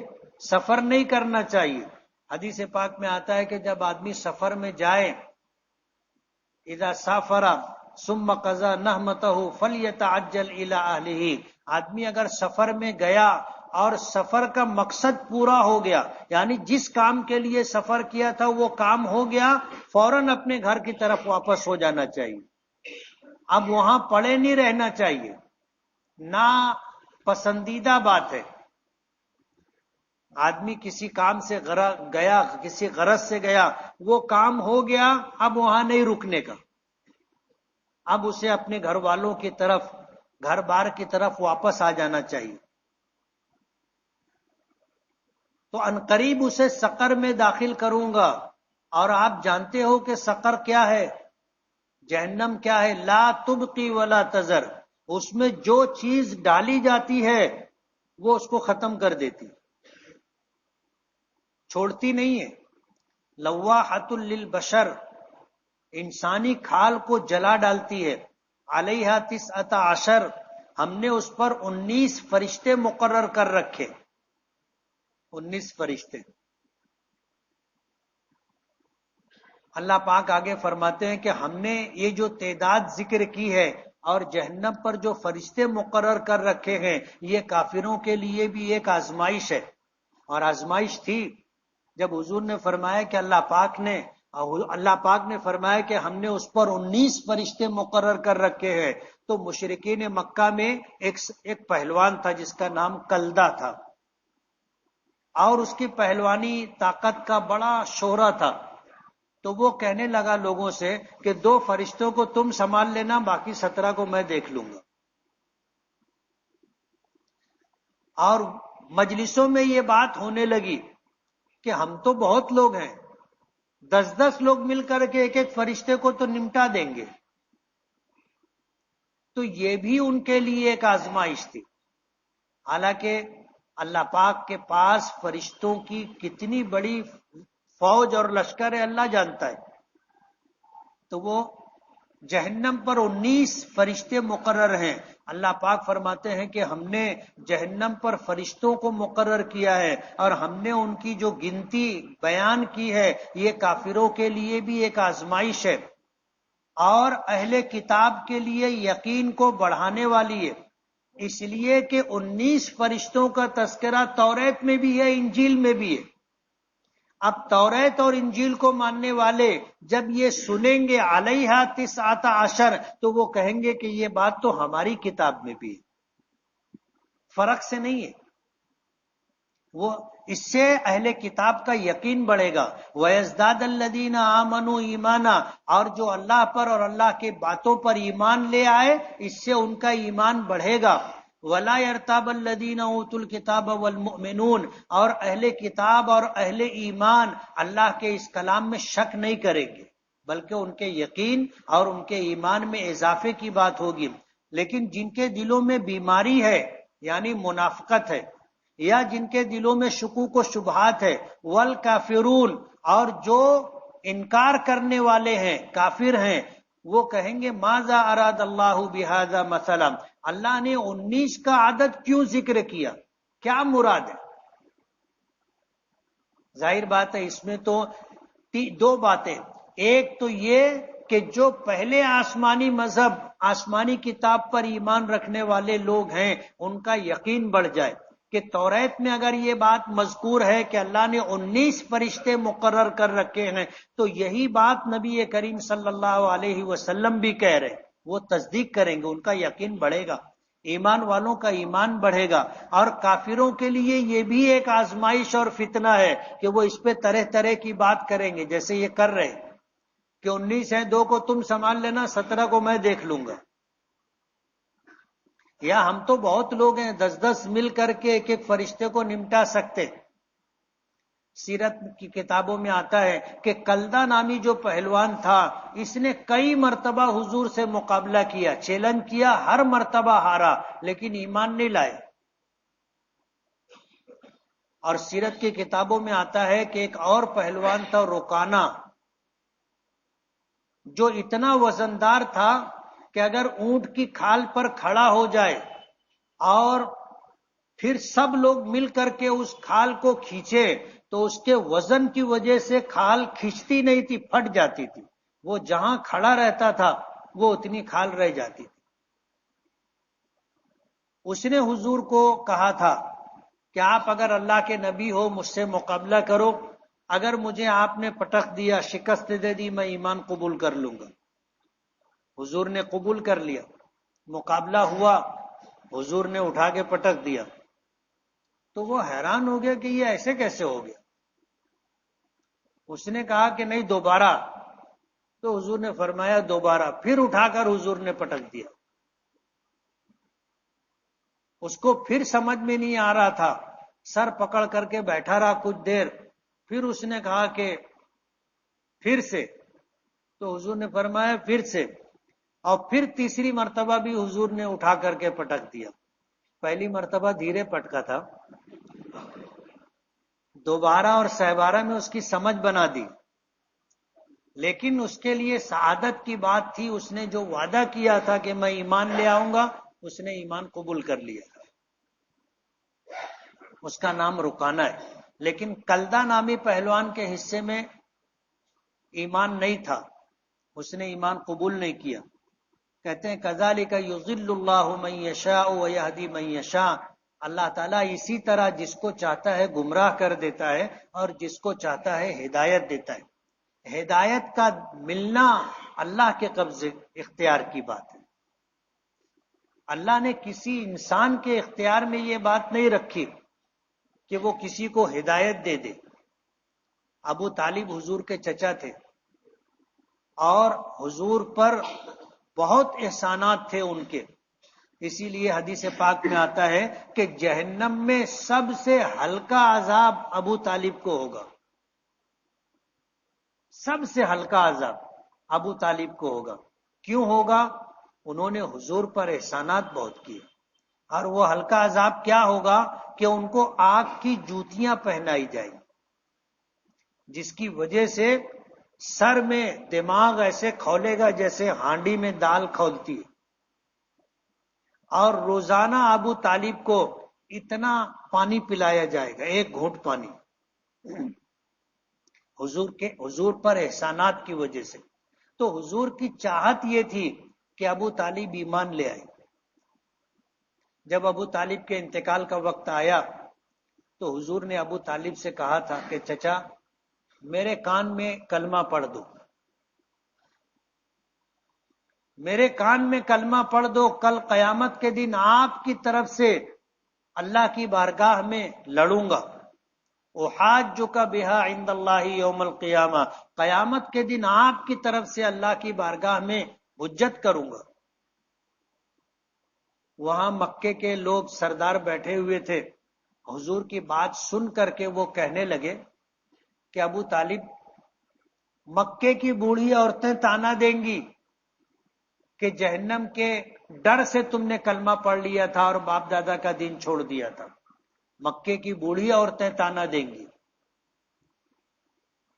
سفر نہیں کرنا چاہیے۔ حدیث پاک میں آتا ہے کہ جب آدمی سفر میں جائے، اذا سافر ثم قضى نہمته فلیتعجل الى اہلہ، آدمی اگر سفر میں گیا اور سفر کا مقصد پورا ہو گیا، یعنی جس کام کے لیے سفر کیا تھا وہ کام ہو گیا، فوراً اپنے گھر کی طرف واپس ہو جانا چاہیے۔ اب وہاں پڑے نہیں رہنا چاہیے، نا پسندیدہ بات ہے۔ آدمی کسی کام سے گیا، کسی غرض سے گیا، وہ کام ہو گیا، اب وہاں نہیں رکنے کا، اب اسے اپنے گھر والوں کی طرف، گھر بار کی طرف واپس آ جانا چاہیے۔ تو عنقریب اسے سقر میں داخل کروں گا، اور آپ جانتے ہو کہ سقر کیا ہے، جہنم کیا ہے، لا تبقی ولا تذر، اس میں جو چیز ڈالی جاتی ہے وہ اس کو ختم کر دیتی، چھوڑتی نہیں ہے۔ لواحۃ للبشر، انسانی کھال کو جلا ڈالتی ہے۔ علیہا 19، ہم نے اس پر 19 فرشتے مقرر کر رکھے، 19 فرشتے۔ اللہ پاک آگے فرماتے ہیں کہ ہم نے یہ جو تعداد ذکر کی ہے اور جہنم پر جو فرشتے مقرر کر رکھے ہیں، یہ کافروں کے لیے بھی ایک آزمائش ہے۔ اور آزمائش تھی جب حضور نے فرمایا کہ اللہ پاک نے اور اللہ پاک نے فرمایا کہ ہم نے اس پر 19 فرشتے مقرر کر رکھے ہیں. تو مشرکین مکہ میں ایک پہلوان تھا جس کا نام کلدہ تھا، اور اس کی پہلوانی طاقت کا بڑا شہرہ تھا. تو وہ کہنے لگا لوگوں سے کہ 2 فرشتوں کو تم سنبھال لینا، باقی 17 کو میں دیکھ لوں گا. اور مجلسوں میں یہ بات ہونے لگی کہ ہم تو بہت لوگ ہیں، 10 لوگ مل کر کے ایک فرشتے کو تو نمٹا دیں گے. تو یہ بھی ان کے لیے ایک آزمائش تھی. حالانکہ اللہ پاک کے پاس فرشتوں کی کتنی بڑی فوج اور لشکر ہے اللہ جانتا ہے. تو وہ جہنم پر 19 فرشتے مقرر ہیں. اللہ پاک فرماتے ہیں کہ ہم نے جہنم پر فرشتوں کو مقرر کیا ہے، اور ہم نے ان کی جو گنتی بیان کی ہے یہ کافروں کے لیے بھی ایک آزمائش ہے، اور اہل کتاب کے لیے یقین کو بڑھانے والی ہے. اس لیے کہ 19 فرشتوں کا تذکرہ توریت میں بھی ہے، انجیل میں بھی ہے. اب توریت اور انجیل کو ماننے والے جب یہ سنیں گے علیہا 19 تو وہ کہیں گے کہ یہ بات تو ہماری کتاب میں بھی ہے. فرق سے نہیں ہے. وہ اس سے اہل کتاب کا یقین بڑھے گا. وَيَزْدَادَ الَّذِينَ آمَنُوا ایمانا، اور جو اللہ پر اور اللہ کے باتوں پر ایمان لے آئے اس سے ان کا ایمان بڑھے گا. وَلَا يَرْتَابَ الَّذِينَ أُوتُوا الْكِتَابَ وَالْمُؤْمِنُونَ، اور اہل کتاب اور اہل ایمان اللہ کے اس کلام میں شک نہیں کریں گے، بلکہ ان کے یقین اور ان کے ایمان میں اضافے کی بات ہوگی. لیکن جن کے دلوں میں بیماری ہے، یعنی منافقت ہے، یا جن کے دلوں میں شکوک و شبہات ہے، والکافرون، اور جو انکار کرنے والے ہیں، کافر ہیں، وہ کہیں گے ماذا اراد اللہ بہذا مثلا، اللہ نے 19 کا عدد کیوں ذکر کیا، کیا مراد ہے. ظاہر بات ہے اس میں تو 2 باتیں. ایک تو یہ کہ جو پہلے آسمانی مذہب، آسمانی کتاب پر ایمان رکھنے والے لوگ ہیں ان کا یقین بڑھ جائے کہ توریت میں اگر یہ بات مذکور ہے کہ اللہ نے 19 فرشتے مقرر کر رکھے ہیں، تو یہی بات نبی کریم صلی اللہ علیہ وسلم بھی کہہ رہے، وہ تصدیق کریں گے، ان کا یقین بڑھے گا، ایمان والوں کا ایمان بڑھے گا. اور کافروں کے لیے یہ بھی ایک آزمائش اور فتنہ ہے کہ وہ اس پہ طرح طرح کی بات کریں گے، جیسے یہ کر رہے کہ 19 ہیں، 2 کو تم سنبھال لینا، 17 کو میں دیکھ لوں گا. یا ہم تو بہت لوگ ہیں، 10 مل کر کے ایک فرشتے کو نمٹا سکتے. سیرت کی کتابوں میں آتا ہے کہ کلدہ نامی جو پہلوان تھا اس نے کئی مرتبہ حضور سے مقابلہ کیا، چیلنج کیا، ہر مرتبہ ہارا، لیکن ایمان نہیں لائے. اور سیرت کی کتابوں میں آتا ہے کہ ایک اور پہلوان تھا رکانہ، جو اتنا وزندار تھا کہ اگر اونٹ کی کھال پر کھڑا ہو جائے اور پھر سب لوگ مل کر کے اس کھال کو کھینچے تو اس کے وزن کی وجہ سے کھال کھینچتی نہیں تھی، پھٹ جاتی تھی. وہ جہاں کھڑا رہتا تھا وہ اتنی کھال رہ جاتی تھی. اس نے حضور کو کہا تھا کہ آپ اگر اللہ کے نبی ہو مجھ سے مقابلہ کرو، اگر مجھے آپ نے پٹخ دیا، شکست دے دی، میں ایمان قبول کر لوں گا. حضور نے قبول کر لیا، مقابلہ ہوا، حضور نے اٹھا کے پٹخ دیا. تو وہ حیران ہو گیا کہ یہ ایسے کیسے ہو گیا. اس نے کہا کہ نہیں دوبارہ. تو حضور نے فرمایا دوبارہ، پھر اٹھا کر حضور نے پٹک دیا. اس کو پھر سمجھ میں نہیں آ رہا تھا، سر پکڑ کر کے بیٹھا رہا کچھ دیر. پھر اس نے کہا کہ پھر سے. تو حضور نے فرمایا پھر سے، اور پھر تیسری مرتبہ بھی حضور نے اٹھا کر کے پٹک دیا. پہلی مرتبہ دھیرے پٹکا تھا، دوبارہ اور سہبارہ میں اس کی سمجھ بنا دی، لیکن اس کے لیے سعادت کی بات تھی. اس نے جو وعدہ کیا تھا کہ میں ایمان لے آؤں گا، اس نے ایمان قبول کر لیا. اس کا نام رکانہ ہے. لیکن کلدہ نامی پہلوان کے حصے میں ایمان نہیں تھا، اس نے ایمان قبول نہیں کیا. کہتے ہیں کذالک یضل اللہ من یشاء ویہدی من یشاء، اللہ تعالیٰ اسی طرح جس کو چاہتا ہے گمراہ کر دیتا ہے اور جس کو چاہتا ہے ہدایت دیتا ہے. ہدایت کا ملنا اللہ کے قبضے اختیار کی بات ہے. اللہ نے کسی انسان کے اختیار میں یہ بات نہیں رکھی کہ وہ کسی کو ہدایت دے دے. ابو طالب حضور کے چچا تھے اور حضور پر بہت احسانات تھے ان کے. اسی لیے حدیث پاک میں آتا ہے کہ جہنم میں سب سے ہلکا عذاب ابو طالب کو ہوگا. سب سے ہلکا عذاب ابو طالب کو ہوگا. کیوں ہوگا؟ انہوں نے حضور پر احسانات بہت کیے. اور وہ ہلکا عذاب کیا ہوگا کہ ان کو آگ کی جوتیاں پہنائی جائیں جس کی وجہ سے سر میں دماغ ایسے کھولے گا جیسے ہانڈی میں دال کھولتی ہے. اور روزانہ ابو طالب کو اتنا پانی پلایا جائے گا، ایک گھونٹ پانی، حضور پر احسانات کی وجہ سے. تو حضور کی چاہت یہ تھی کہ ابو طالب ایمان لے آئے. جب ابو طالب کے انتقال کا وقت آیا تو حضور نے ابو طالب سے کہا تھا کہ چچا میرے کان میں کلمہ پڑھ دو، میرے کان میں کلمہ پڑھ دو، کل قیامت کے دن آپ کی طرف سے اللہ کی بارگاہ میں لڑوں گا. احاجک بہا عند اللہ یوم القیامہ، قیامت کے دن آپ کی طرف سے اللہ کی بارگاہ میں حجت کروں گا. وہاں مکے کے لوگ سردار بیٹھے ہوئے تھے. حضور کی بات سن کر کے وہ کہنے لگے کہ ابو طالب، مکے کی بوڑھی عورتیں تانا دیں گی کہ جہنم کے ڈر سے تم نے کلمہ پڑھ لیا تھا اور باپ دادا کا دین چھوڑ دیا تھا. مکے کی بوڑھی عورتیں تانا دیں گی.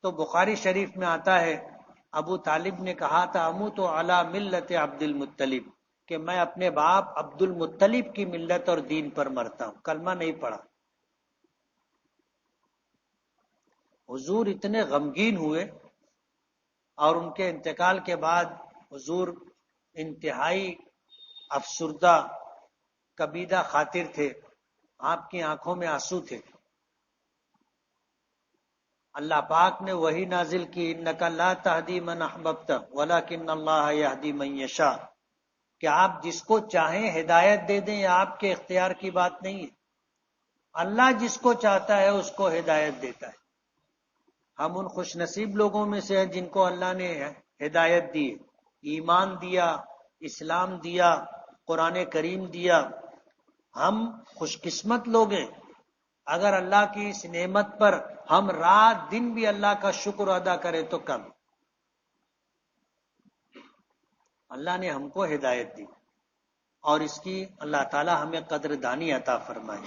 تو بخاری شریف میں آتا ہے ابو طالب نے کہا تھا اموت علی ملت عبد المطلب، کہ میں اپنے باپ عبد المطلب کی ملت اور دین پر مرتا ہوں، کلمہ نہیں پڑھا. حضور اتنے غمگین ہوئے اور ان کے انتقال کے بعد حضور انتہائی افسردہ کبیدہ خاطر تھے. آپ کی آنکھوں میں آنسو تھے. اللہ پاک نے وہی نازل کی انک لا تہدی من احببت ولکن اللہ یہدی من یشاء، کہ آپ جس کو چاہیں ہدایت دے دیں، یہ آپ کے اختیار کی بات نہیں ہے. اللہ جس کو چاہتا ہے اس کو ہدایت دیتا ہے. ہم ان خوش نصیب لوگوں میں سے ہیں جن کو اللہ نے ہدایت دی، ایمان دیا، اسلام دیا، قرآن کریم دیا. ہم خوش قسمت لوگ ہیں. اگر اللہ کی اس نعمت پر ہم رات دن بھی اللہ کا شکر ادا کریں تو کم. اللہ نے ہم کو ہدایت دی اور اس کی اللہ تعالی ہمیں قدردانی عطا فرمائے.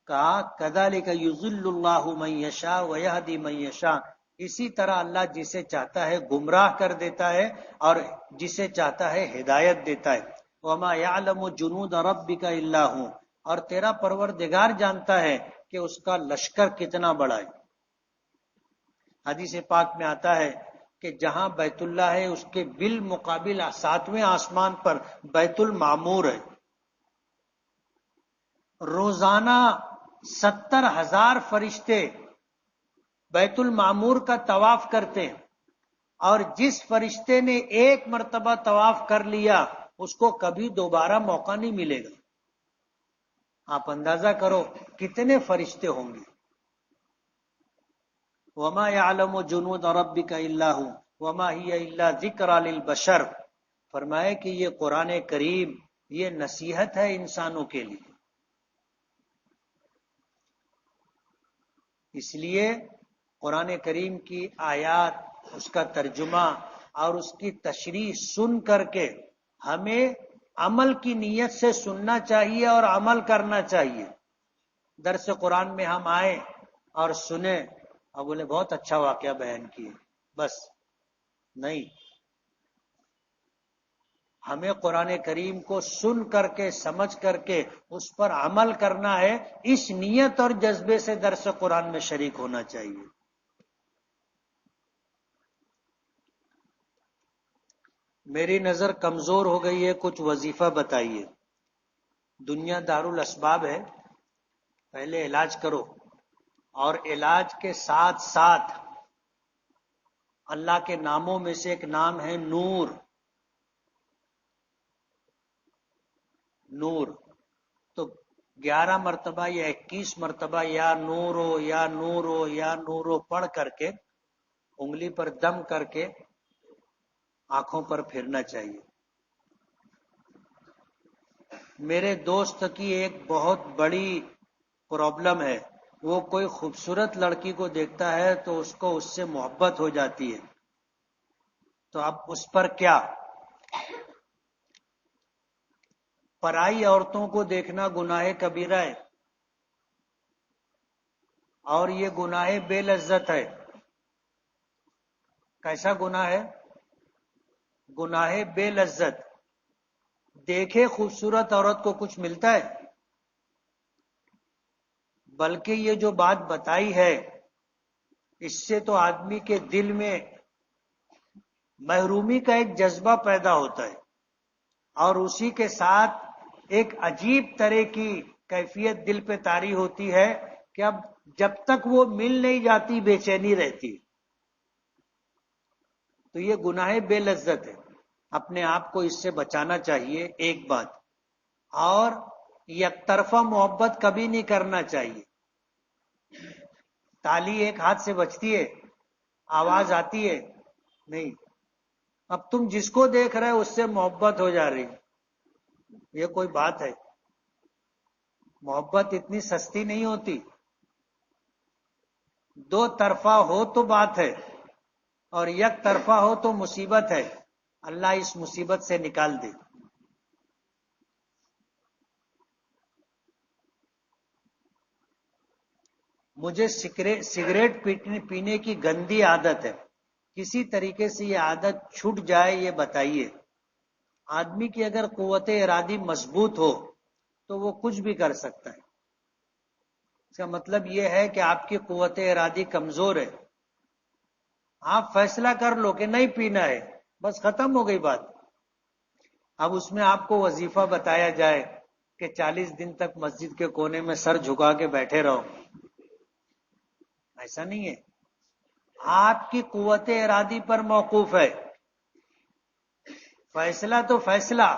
کہا کذالک یضل اللہ من یشاء ویہدی من یشاء، اسی طرح اللہ جسے چاہتا ہے گمراہ کر دیتا ہے اور جسے چاہتا ہے ہدایت دیتا ہے. وما یعلم جنود ربک الا ہو، اور تیرا پروردگار جانتا ہے کہ اس کا لشکر کتنا بڑا ہے. حدیث پاک میں آتا ہے کہ جہاں بیت اللہ ہے اس کے بالمقابل 7ویں آسمان پر بیت المعمور ہے. روزانہ 70,000 فرشتے بیت المعمور کا طواف کرتے ہیں، اور جس فرشتے نے ایک مرتبہ طواف کر لیا اس کو کبھی دوبارہ موقع نہیں ملے گا. آپ اندازہ کرو کتنے فرشتے ہوں گے. وما یعلم جنود ربک الا ہو وما ہی الا ذکر للبشر، فرمائے کہ یہ قرآن کریم یہ نصیحت ہے انسانوں کے لیے. اس لیے قرآن کریم کی آیات، اس کا ترجمہ اور اس کی تشریح سن کر کے ہمیں عمل کی نیت سے سننا چاہیے اور عمل کرنا چاہیے. درس قرآن میں ہم آئے اور سنیں اور بولے بہت اچھا واقعہ بیان کیے، بس نہیں. ہمیں قرآن کریم کو سن کر کے سمجھ کر کے اس پر عمل کرنا ہے. اس نیت اور جذبے سے درس قرآن میں شریک ہونا چاہیے. میری نظر کمزور ہو گئی ہے، کچھ وظیفہ بتائیے. دنیا دارالاسباب ہے، پہلے علاج کرو اور علاج کے ساتھ ساتھ اللہ کے ناموں میں سے ایک نام ہے نور. نور تو 11 مرتبہ یا 21 مرتبہ یا نور ہو یا نور ہو یا نور ہو پڑھ کر کے انگلی پر دم کر کے آنکھوں پر پھرنا چاہیے. میرے دوست کی ایک بہت بڑی پرابلم ہے، وہ کوئی خوبصورت لڑکی کو دیکھتا ہے تو اس کو اس سے محبت ہو جاتی ہے. تو اب اس پر کیا؟ پرائی عورتوں کو دیکھنا گناہ کبیرہ ہے، اور یہ گناہ بے لذت ہے. کیسا گناہ ہے؟ گناہ بے لذت. دیکھے خوبصورت عورت کو کچھ ملتا ہے؟ بلکہ یہ جو بات بتائی ہے اس سے تو آدمی کے دل میں محرومی کا ایک جذبہ پیدا ہوتا ہے، اور اسی کے ساتھ ایک عجیب طرح کی کیفیت دل پہ طاری ہوتی ہے کہ اب جب تک وہ مل نہیں جاتی بے چینی رہتی. تو یہ گناہ بے لذت ہے، اپنے آپ کو اس سے بچانا چاہیے. ایک بات اور، یک طرفہ محبت کبھی نہیں کرنا چاہیے. تالی ایک ہاتھ سے بجتی ہے، آواز آتی ہے نہیں. اب تم جس کو دیکھ رہے اس سے محبت ہو جا رہی، یہ کوئی بات ہے؟ محبت اتنی سستی نہیں ہوتی. دو طرفہ ہو تو بات ہے، اور یک طرفہ ہو تو مصیبت ہے. اللہ اس مصیبت سے نکال دے. مجھے سگریٹ پینے کی گندی عادت ہے، کسی طریقے سے یہ عادت چھوٹ جائے یہ بتائیے. آدمی کی اگر قوت ارادی مضبوط ہو تو وہ کچھ بھی کر سکتا ہے. اس کا مطلب یہ ہے کہ آپ کی قوت ارادی کمزور ہے. آپ فیصلہ کر لو کہ نہیں پینا ہے، بس ختم ہو گئی بات. اب اس میں آپ کو وظیفہ بتایا جائے کہ 40 دن تک مسجد کے کونے میں سر جھکا کے بیٹھے رہو، ایسا نہیں ہے. آپ کی قوت ارادی پر موقوف ہے. فیصلہ تو فیصلہ،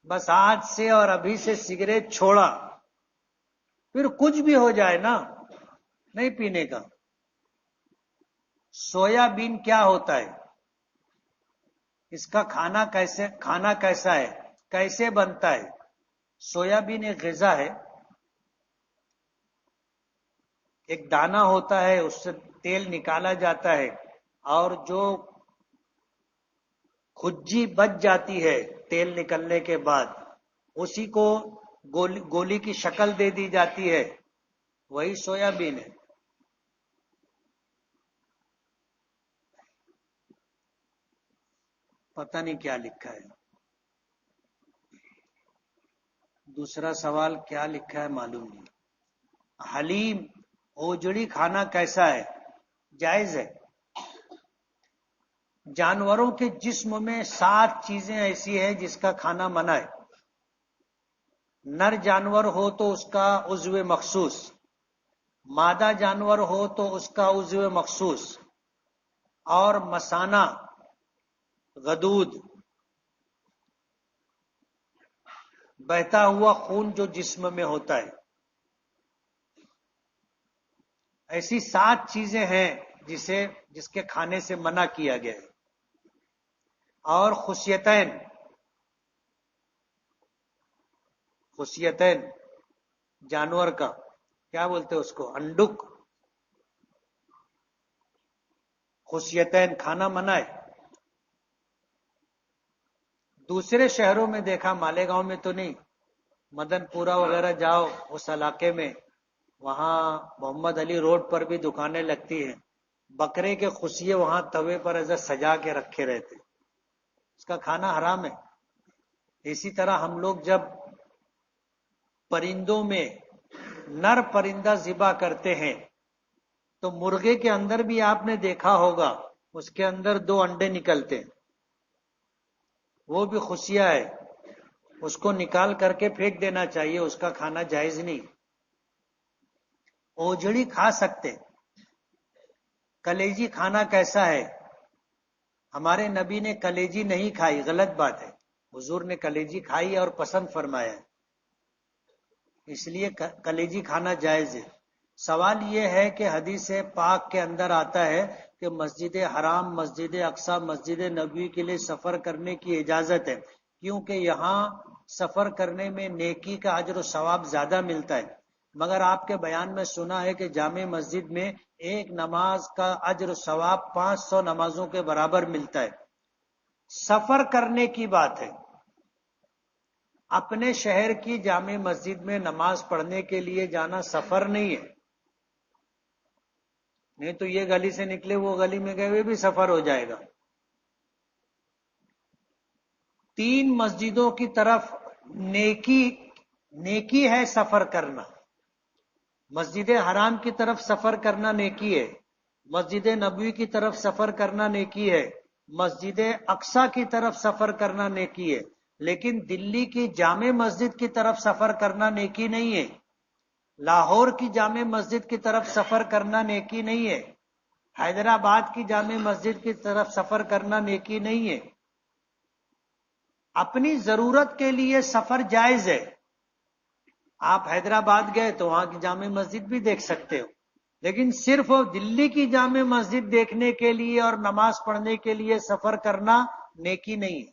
بس آج سے اور ابھی سے سگریٹ چھوڑا، پھر کچھ بھی ہو جائے نا نہیں پینے کا. سویا بین کیا ہوتا ہے؟ اس کا کھانا کیسا ہے، کیسے بنتا ہے؟ سویا بین ایک غذا ہے، ایک دانہ ہوتا ہے، اس سے تیل نکالا جاتا ہے، اور جو کھجی بچ جاتی ہے تیل نکلنے کے بعد اسی کو گولی کی شکل دے دی جاتی ہے، وہی سویا بین ہے. پتہ نہیں کیا لکھا ہے. دوسرا سوال کیا لکھا ہے معلوم نہیں. حلیم اوجڑی کھانا کیسا ہے؟ جائز ہے. جانوروں کے جسم میں 7 چیزیں ایسی ہیں جس کا کھانا منع ہے. نر جانور ہو تو اس کا عضو مخصوص، مادہ جانور ہو تو اس کا عضو مخصوص، اور مثانہ، غدود، بہتا ہوا خون جو جسم میں ہوتا ہے. ایسی 7 چیزیں ہیں جس کے کھانے سے منع کیا گیا ہے. اور خصیتین جانور کا کیا بولتے ہیں اس کو؟ انڈک. خصیتین کھانا منع ہے. دوسرے شہروں میں دیکھا، مالیگاؤں میں تو نہیں، مدن پورہ وغیرہ جاؤ اس علاقے میں، وہاں محمد علی روڈ پر بھی دکانیں لگتی ہیں، بکرے کے خصیے وہاں توے پر ایسا سجا کے رکھے رہتے، اس کا کھانا حرام ہے. اسی طرح ہم لوگ جب پرندوں میں نر پرندہ ذبح کرتے ہیں تو مرغے کے اندر بھی آپ نے دیکھا ہوگا اس کے اندر 2 انڈے نکلتے ہیں، وہ بھی خصیہ ہے، اس کو نکال کر کے پھینک دینا چاہیے، اس کا کھانا جائز نہیں. اوجڑی کھا سکتے، کلیجی کھانا کیسا ہے؟ ہمارے نبی نے کلیجی نہیں کھائی، غلط بات ہے. حضور نے کلیجی کھائی اور پسند فرمایا، اس لیے کلیجی کھانا جائز ہے. سوال یہ ہے کہ حدیث پاک کے اندر آتا ہے کہ مسجد حرام، مسجد اقصی، مسجد نبوی کے لیے سفر کرنے کی اجازت ہے، کیونکہ یہاں سفر کرنے میں نیکی کا اجر و ثواب زیادہ ملتا ہے. مگر آپ کے بیان میں سنا ہے کہ جامع مسجد میں ایک نماز کا اجر و ثواب 500 نمازوں کے برابر ملتا ہے. سفر کرنے کی بات ہے، اپنے شہر کی جامع مسجد میں نماز پڑھنے کے لیے جانا سفر نہیں ہے. نہیں تو یہ گلی سے نکلے وہ گلی میں گئے ہوئے بھی سفر ہو جائے گا. 3 مسجدوں کی طرف نیکی ہے سفر کرنا. مسجد حرام کی طرف سفر کرنا نیکی ہے، مسجد نبوی کی طرف سفر کرنا نیکی ہے، مسجد اقصی کی طرف سفر کرنا نیکی ہے. لیکن دلی کی جامع مسجد کی طرف سفر کرنا نیکی نہیں ہے، لاہور کی جامع مسجد کی طرف سفر کرنا نیکی نہیں ہے، حیدرآباد کی جامع مسجد کی طرف سفر کرنا نیکی نہیں ہے. اپنی ضرورت کے لیے سفر جائز ہے. آپ حیدرآباد گئے تو وہاں کی جامع مسجد بھی دیکھ سکتے ہو، لیکن صرف دلی کی جامع مسجد دیکھنے کے لیے اور نماز پڑھنے کے لیے سفر کرنا نیکی نہیں ہے.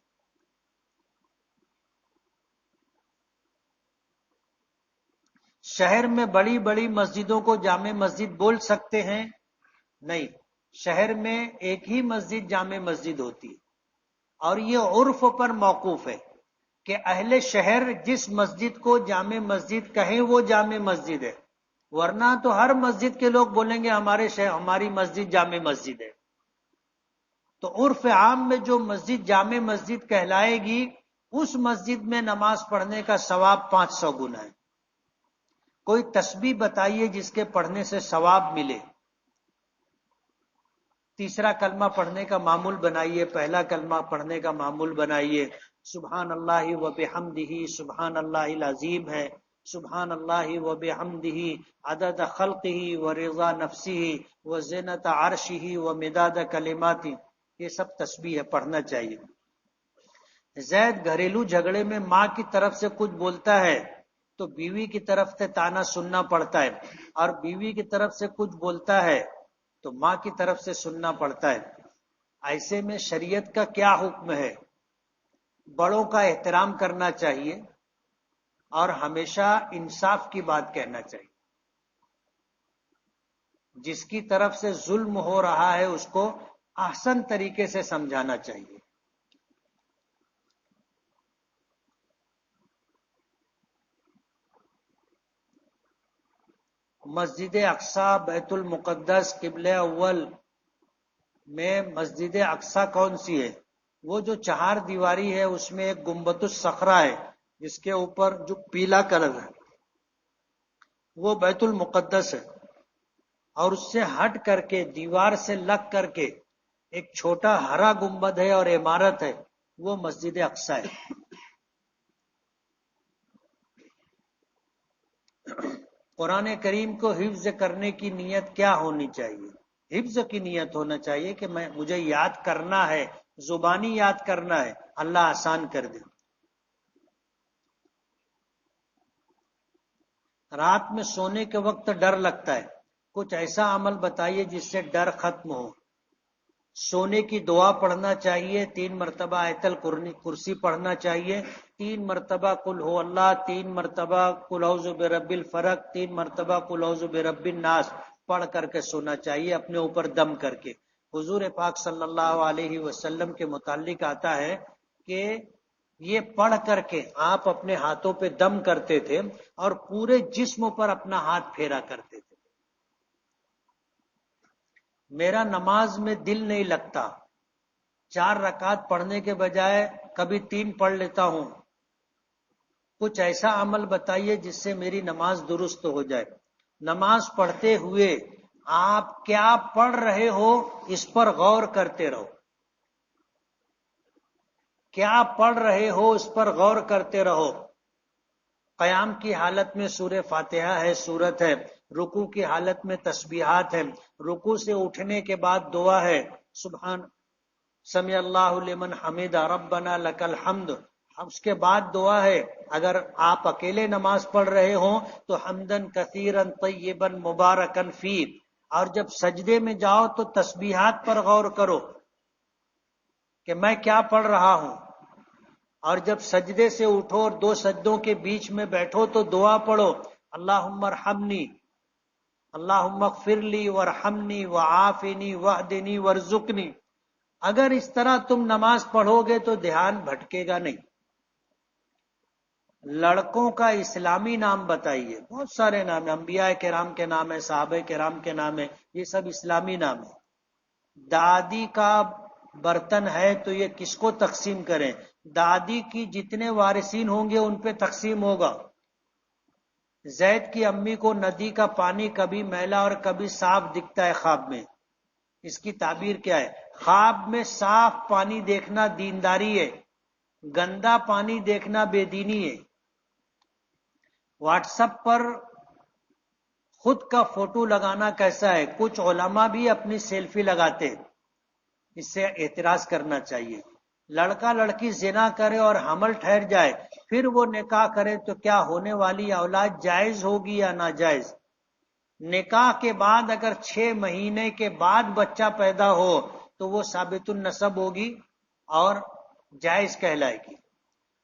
شہر میں بڑی بڑی مسجدوں کو جامع مسجد بول سکتے ہیں؟ نہیں، شہر میں ایک ہی مسجد جامع مسجد ہوتی ہے، اور یہ عرف پر موقوف ہے کہ اہل شہر جس مسجد کو جامع مسجد کہیں وہ جامع مسجد ہے، ورنہ تو ہر مسجد کے لوگ بولیں گے ہماری مسجد جامع مسجد ہے. تو عرف عام میں جو مسجد جامع مسجد کہلائے گی اس مسجد میں نماز پڑھنے کا ثواب 500 گنا ہے. کوئی تسبیح بتائیے جس کے پڑھنے سے ثواب ملے. تیسرا کلمہ پڑھنے کا معمول بنائیے، پہلا کلمہ پڑھنے کا معمول بنائیے. سبحان اللہ و بحمدہ، سبحان اللہ العظیم ہے. سبحان اللہ و بحمدہ عدد خلقہ و رضا نفسہ و زینت عرشہ و مداد کلماتہ. یہ سب تسبیح ہے، پڑھنا چاہیے. زید گھریلو جھگڑے میں ماں کی طرف سے کچھ بولتا ہے تو بیوی کی طرف سے تانا سننا پڑتا ہے، اور بیوی کی طرف سے کچھ بولتا ہے تو ماں کی طرف سے سننا پڑتا ہے. ایسے میں شریعت کا کیا حکم ہے؟ بڑوں کا احترام کرنا چاہیے اور ہمیشہ انصاف کی بات کہنا چاہیے. جس کی طرف سے ظلم ہو رہا ہے اس کو احسن طریقے سے سمجھانا چاہیے. مسجد اقصی، بیت المقدس، قبلہ اول میں مسجد اقصی کون سی ہے؟ وہ جو 4 دیواری ہے اس میں ایک گنبد الصخرہ ہے جس کے اوپر جو پیلا کلر ہے وہ بیت المقدس ہے، اور اس سے ہٹ کر کے دیوار سے لگ کر کے ایک چھوٹا ہرا گنبد ہے اور عمارت ہے، وہ مسجد اقصی ہے. قرآن کریم کو حفظ کرنے کی نیت کیا ہونی چاہیے؟ حفظ کی نیت ہونا چاہیے کہ مجھے یاد کرنا ہے، زبانی یاد کرنا ہے، اللہ آسان کر دے. رات میں سونے کے وقت ڈر لگتا ہے، کچھ ایسا عمل بتائیے جس سے ڈر ختم ہو. سونے کی دعا پڑھنا چاہیے، 3 مرتبہ آیت الکرسی پڑھنا چاہیے، 3 مرتبہ قل ہو اللہ، 3 مرتبہ قل اعوذ برب الفلق، 3 مرتبہ قل اعوذ برب الناس پڑھ کر کے سونا چاہیے اپنے اوپر دم کر کے. حضور پاک صلی اللہ علیہ وسلم کے متعلق آتا ہے کہ یہ پڑھ کر کے آپ اپنے ہاتھوں پہ دم کرتے تھے اور پورے جسم پر اپنا ہاتھ پھیرا کرتے تھے. میرا نماز میں دل نہیں لگتا، 4 رکعت پڑھنے کے بجائے کبھی 3 پڑھ لیتا ہوں. کچھ ایسا عمل بتائیے جس سے میری نماز درست ہو جائے. نماز پڑھتے ہوئے آپ کیا پڑھ رہے ہو اس پر غور کرتے رہو. کیا پڑھ رہے ہو اس پر غور کرتے رہو. قیام کی حالت میں سورہ فاتحہ ہے، سورت ہے، رکوع کی حالت میں تسبیحات ہیں، رکوع سے اٹھنے کے بعد دعا ہے، سبحان سمیع اللہ لمن حمدہ ربنا لک الحمد، اس کے بعد دعا ہے اگر آپ اکیلے نماز پڑھ رہے ہوں تو حمدن کثیرن طیبا مبارکن فی، اور جب سجدے میں جاؤ تو تسبیحات پر غور کرو کہ میں کیا پڑھ رہا ہوں، اور جب سجدے سے اٹھو اور دو سجدوں کے بیچ میں بیٹھو تو دعا پڑھو، اللہم ارحمنی، اللہم اغفر لی وارحمنی وعافنی واہدنی وارزقنی۔ اگر اس طرح تم نماز پڑھو گے تو دھیان بھٹکے گا نہیں۔ لڑکوں کا اسلامی نام بتائیے، بہت سارے نام ہیں، انبیاء کرام کے نام ہے، صحابہ کرام کے نام ہے، یہ سب اسلامی نام ہے۔ دادی کا برتن ہے تو یہ کس کو تقسیم کریں؟ دادی کی جتنے وارثین ہوں گے ان پہ تقسیم ہوگا۔ زید کی امی کو ندی کا پانی کبھی میلا اور کبھی صاف دکھتا ہے خواب میں، اس کی تعبیر کیا ہے؟ خواب میں صاف پانی دیکھنا دینداری ہے، گندا پانی دیکھنا بے دینی ہے۔ واٹس ایپ پر خود کا فوٹو لگانا کیسا ہے؟ کچھ علماء بھی اپنی سیلفی لگاتے ہیں، اس سے اعتراض کرنا چاہیے۔ لڑکا لڑکی زنا کرے اور حمل ٹھہر جائے پھر وہ نکاح کرے تو کیا ہونے والی اولاد جائز ہوگی یا ناجائز؟ نکاح کے بعد اگر 6 مہینے کے بعد بچہ پیدا ہو تو وہ ثابت النسب ہوگی اور جائز کہلائے گی،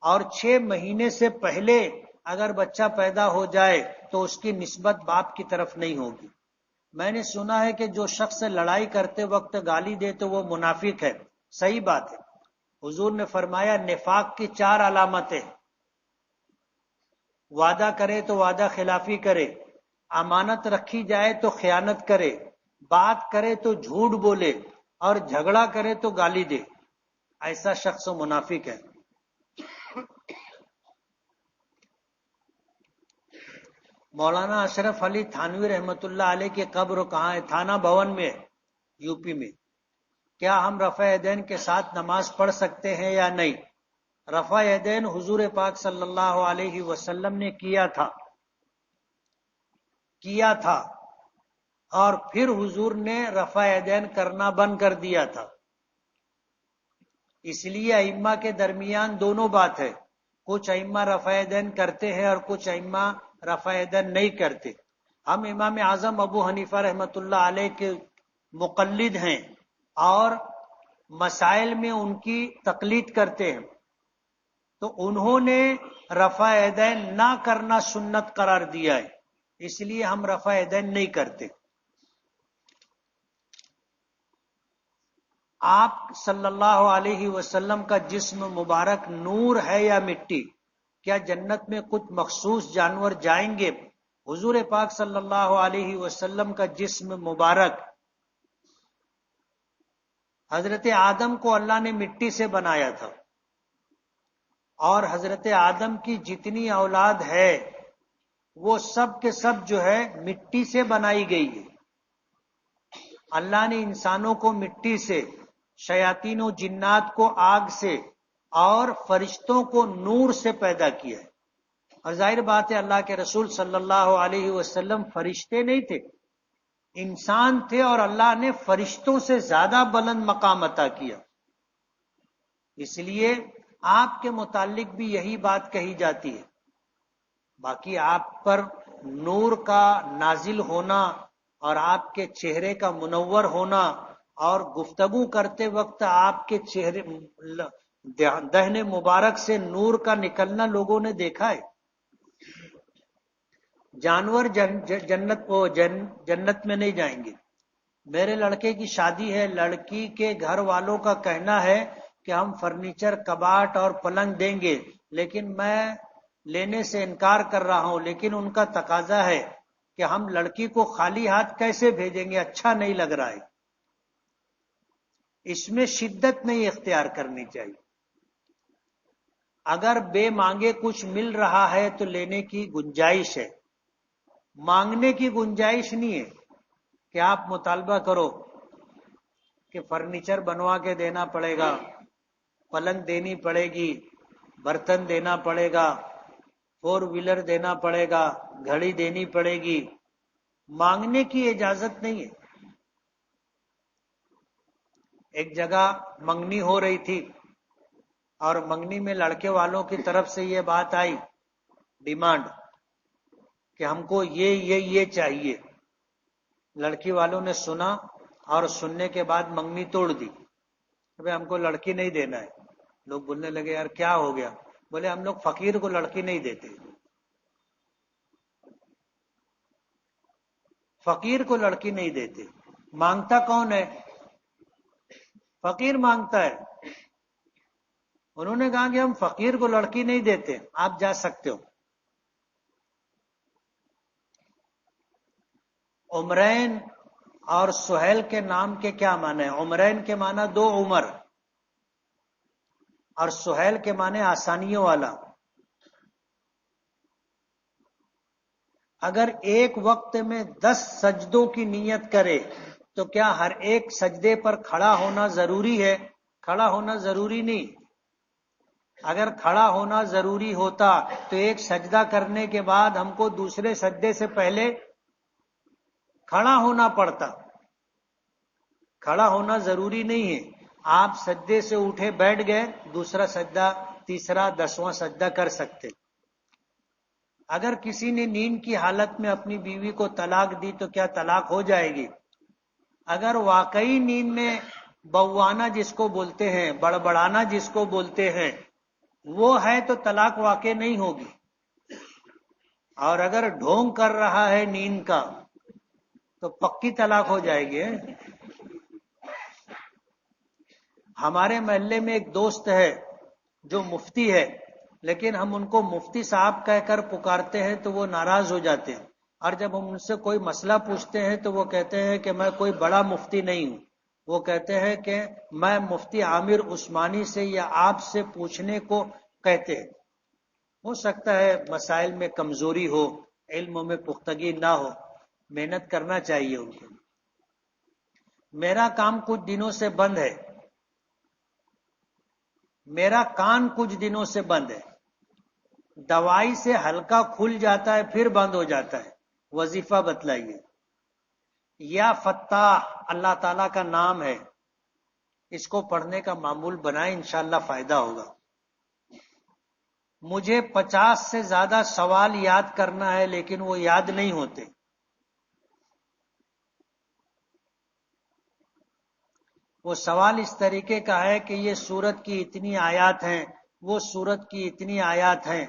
اور 6 مہینے سے پہلے اگر بچہ پیدا ہو جائے تو اس کی نسبت باپ کی طرف نہیں ہوگی۔ میں نے سنا ہے کہ جو شخص لڑائی کرتے وقت گالی دے تو وہ منافق ہے، صحیح بات ہے۔ حضور نے فرمایا نفاق کی 4 علامتیں، وعدہ کرے تو وعدہ خلافی کرے، امانت رکھی جائے تو خیانت کرے، بات کرے تو جھوٹ بولے، اور جھگڑا کرے تو گالی دے، ایسا شخص منافق ہے۔ مولانا اشرف علی تھانوی رحمت اللہ علیہ کی قبر کہاں ہے؟ تھانہ بھون میں، یو پی میں۔ کیا ہم رفع یدین کے ساتھ نماز پڑھ سکتے ہیں یا نہیں؟ رفع یدین حضور پاک صلی اللہ علیہ وسلم نے کیا تھا اور پھر حضور نے رفع یدین کرنا بند کر دیا تھا۔ اس لیے ائمہ کے درمیان دونوں بات ہے، کچھ ائمہ رفع یدین کرتے ہیں اور کچھ ائمہ رفع یدین نہیں کرتے۔ ہم امام اعظم ابو حنیفہ رحمت اللہ علیہ کے مقلد ہیں اور مسائل میں ان کی تقلید کرتے ہیں، تو انہوں نے رفع یدین نہ کرنا سنت قرار دیا ہے، اس لیے ہم رفع یدین نہیں کرتے۔ آپ صلی اللہ علیہ وسلم کا جسم مبارک نور ہے یا مٹی؟ کیا جنت میں کچھ مخصوص جانور جائیں گے؟ حضور پاک صلی اللہ علیہ وسلم کا جسم مبارک، حضرت آدم کو اللہ نے مٹی سے بنایا تھا، اور حضرت آدم کی جتنی اولاد ہے وہ سب کے سب جو ہے مٹی سے بنائی گئی ہے۔ اللہ نے انسانوں کو مٹی سے، شیاطین و جنات کو آگ سے، اور فرشتوں کو نور سے پیدا کیا ہے۔ اور ظاہر بات ہے اللہ کے رسول صلی اللہ علیہ وسلم فرشتے نہیں تھے، انسان تھے، اور اللہ نے فرشتوں سے زیادہ بلند مقام عطا کیا۔ اس لیے آپ کے متعلق بھی یہی بات کہی جاتی ہے۔ باقی آپ پر نور کا نازل ہونا اور آپ کے چہرے کا منور ہونا اور گفتگو کرتے وقت آپ کے چہرے دہن مبارک سے نور کا نکلنا لوگوں نے دیکھا ہے۔ جانور جنت میں نہیں جائیں گے۔ میرے لڑکے کی شادی ہے، لڑکی کے گھر والوں کا کہنا ہے کہ ہم فرنیچر، کباٹ اور پلنگ دیں گے، لیکن میں لینے سے انکار کر رہا ہوں، لیکن ان کا تقاضا ہے کہ ہم لڑکی کو خالی ہاتھ کیسے بھیجیں گے، اچھا نہیں لگ رہا ہے۔ اس میں شدت نہیں اختیار کرنی چاہیے۔ اگر بے مانگے کچھ مل رہا ہے تو لینے کی گنجائش ہے، مانگنے کی گنجائش نہیں ہے کہ آپ مطالبہ کرو کہ فرنیچر بنوا کے دینا پڑے گا، پلنگ دینی پڑے گی، برتن دینا پڑے گا، 4 ویلر دینا پڑے گا، گھڑی دینی پڑے گی۔ مانگنے کی اجازت نہیں ہے. ایک جگہ منگنی ہو رہی تھی اور منگنی میں لڑکے والوں کی طرف سے یہ بات آئی، ڈیمانڈ، کہ ہم کو یہ چاہیے. لڑکی والوں نے سنا اور سننے کے بعد منگنی توڑ دی. ہم کو لڑکی نہیں دینا ہے. لوگ بولنے لگے یار کیا ہو گیا؟ بولے ہم لوگ فقیر کو لڑکی نہیں دیتے. فقیر کو لڑکی نہیں دیتے. مانگتا کون ہے؟ فقیر مانگتا ہے. انہوں نے کہا کہ ہم فقیر کو لڑکی نہیں دیتے، آپ جا سکتے ہو. عمرین اور سہیل کے نام کے کیا معنی ہے؟ عمرین کے معنی 2 عمر، اور سہیل کے معنی آسانیوں والا. اگر ایک وقت میں 10 سجدوں کی نیت کرے تو کیا ہر ایک سجدے پر کھڑا ہونا ضروری ہے؟ کھڑا ہونا ضروری نہیں. اگر کھڑا ہونا ضروری ہوتا تو ایک سجدہ کرنے کے بعد ہم کو دوسرے سجدے سے پہلے کھڑا ہونا پڑتا. کھڑا ہونا ضروری نہیں ہے. آپ سجدے سے اٹھے بیٹھ گئے، دوسرا سجدہ، تیسرا، 10واں سجدہ کر سکتے. اگر کسی نے نیند کی حالت میں اپنی بیوی کو طلاق دی تو کیا طلاق ہو جائے گی؟ اگر واقعی نیند میں بوانا جس کو بولتے ہیں، بڑبڑانا جس کو بولتے ہیں، وہ ہے تو طلاق واقع نہیں ہوگی. اور اگر ڈھونگ کر رہا ہے نیند کا تو پکی طلاق ہو جائے گی. ہمارے محلے میں ایک دوست ہے جو مفتی ہے، لیکن ہم ان کو مفتی صاحب کہہ کر پکارتے ہیں تو وہ ناراض ہو جاتے ہیں. اور جب ہم ان سے کوئی مسئلہ پوچھتے ہیں تو وہ کہتے ہیں کہ میں کوئی بڑا مفتی نہیں ہوں. وہ کہتے ہیں کہ میں مفتی عامر عثمانی سے یا آپ سے پوچھنے کو کہتے ہیں. ہو سکتا ہے مسائل میں کمزوری ہو، علم میں پختگی نہ ہو، محنت کرنا چاہیے ان کو. میرا کام کچھ دنوں سے بند ہے. میرا کان کچھ دنوں سے بند ہے. دوائی سے ہلکا کھل جاتا ہے پھر بند ہو جاتا ہے. وظیفہ بتلائیے. یا فتاح اللہ تعالیٰ کا نام ہے، اس کو پڑھنے کا معمول بنائیں، انشاءاللہ فائدہ ہوگا. مجھے 50 سے زیادہ سوال یاد کرنا ہے لیکن وہ یاد نہیں ہوتے. وہ سوال اس طریقے کا ہے کہ یہ سورت کی اتنی آیات ہیں، وہ سورت کی اتنی آیات ہیں،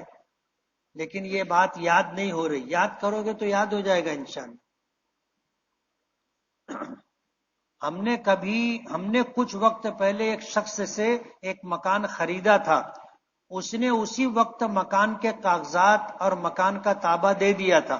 لیکن یہ بات یاد نہیں ہو رہی. یاد کرو گے تو یاد ہو جائے گا انشاءاللہ. ہم نے کچھ وقت پہلے ایک شخص سے ایک مکان خریدا تھا. اس نے اسی وقت مکان کے کاغذات اور مکان کا تابع دے دیا تھا.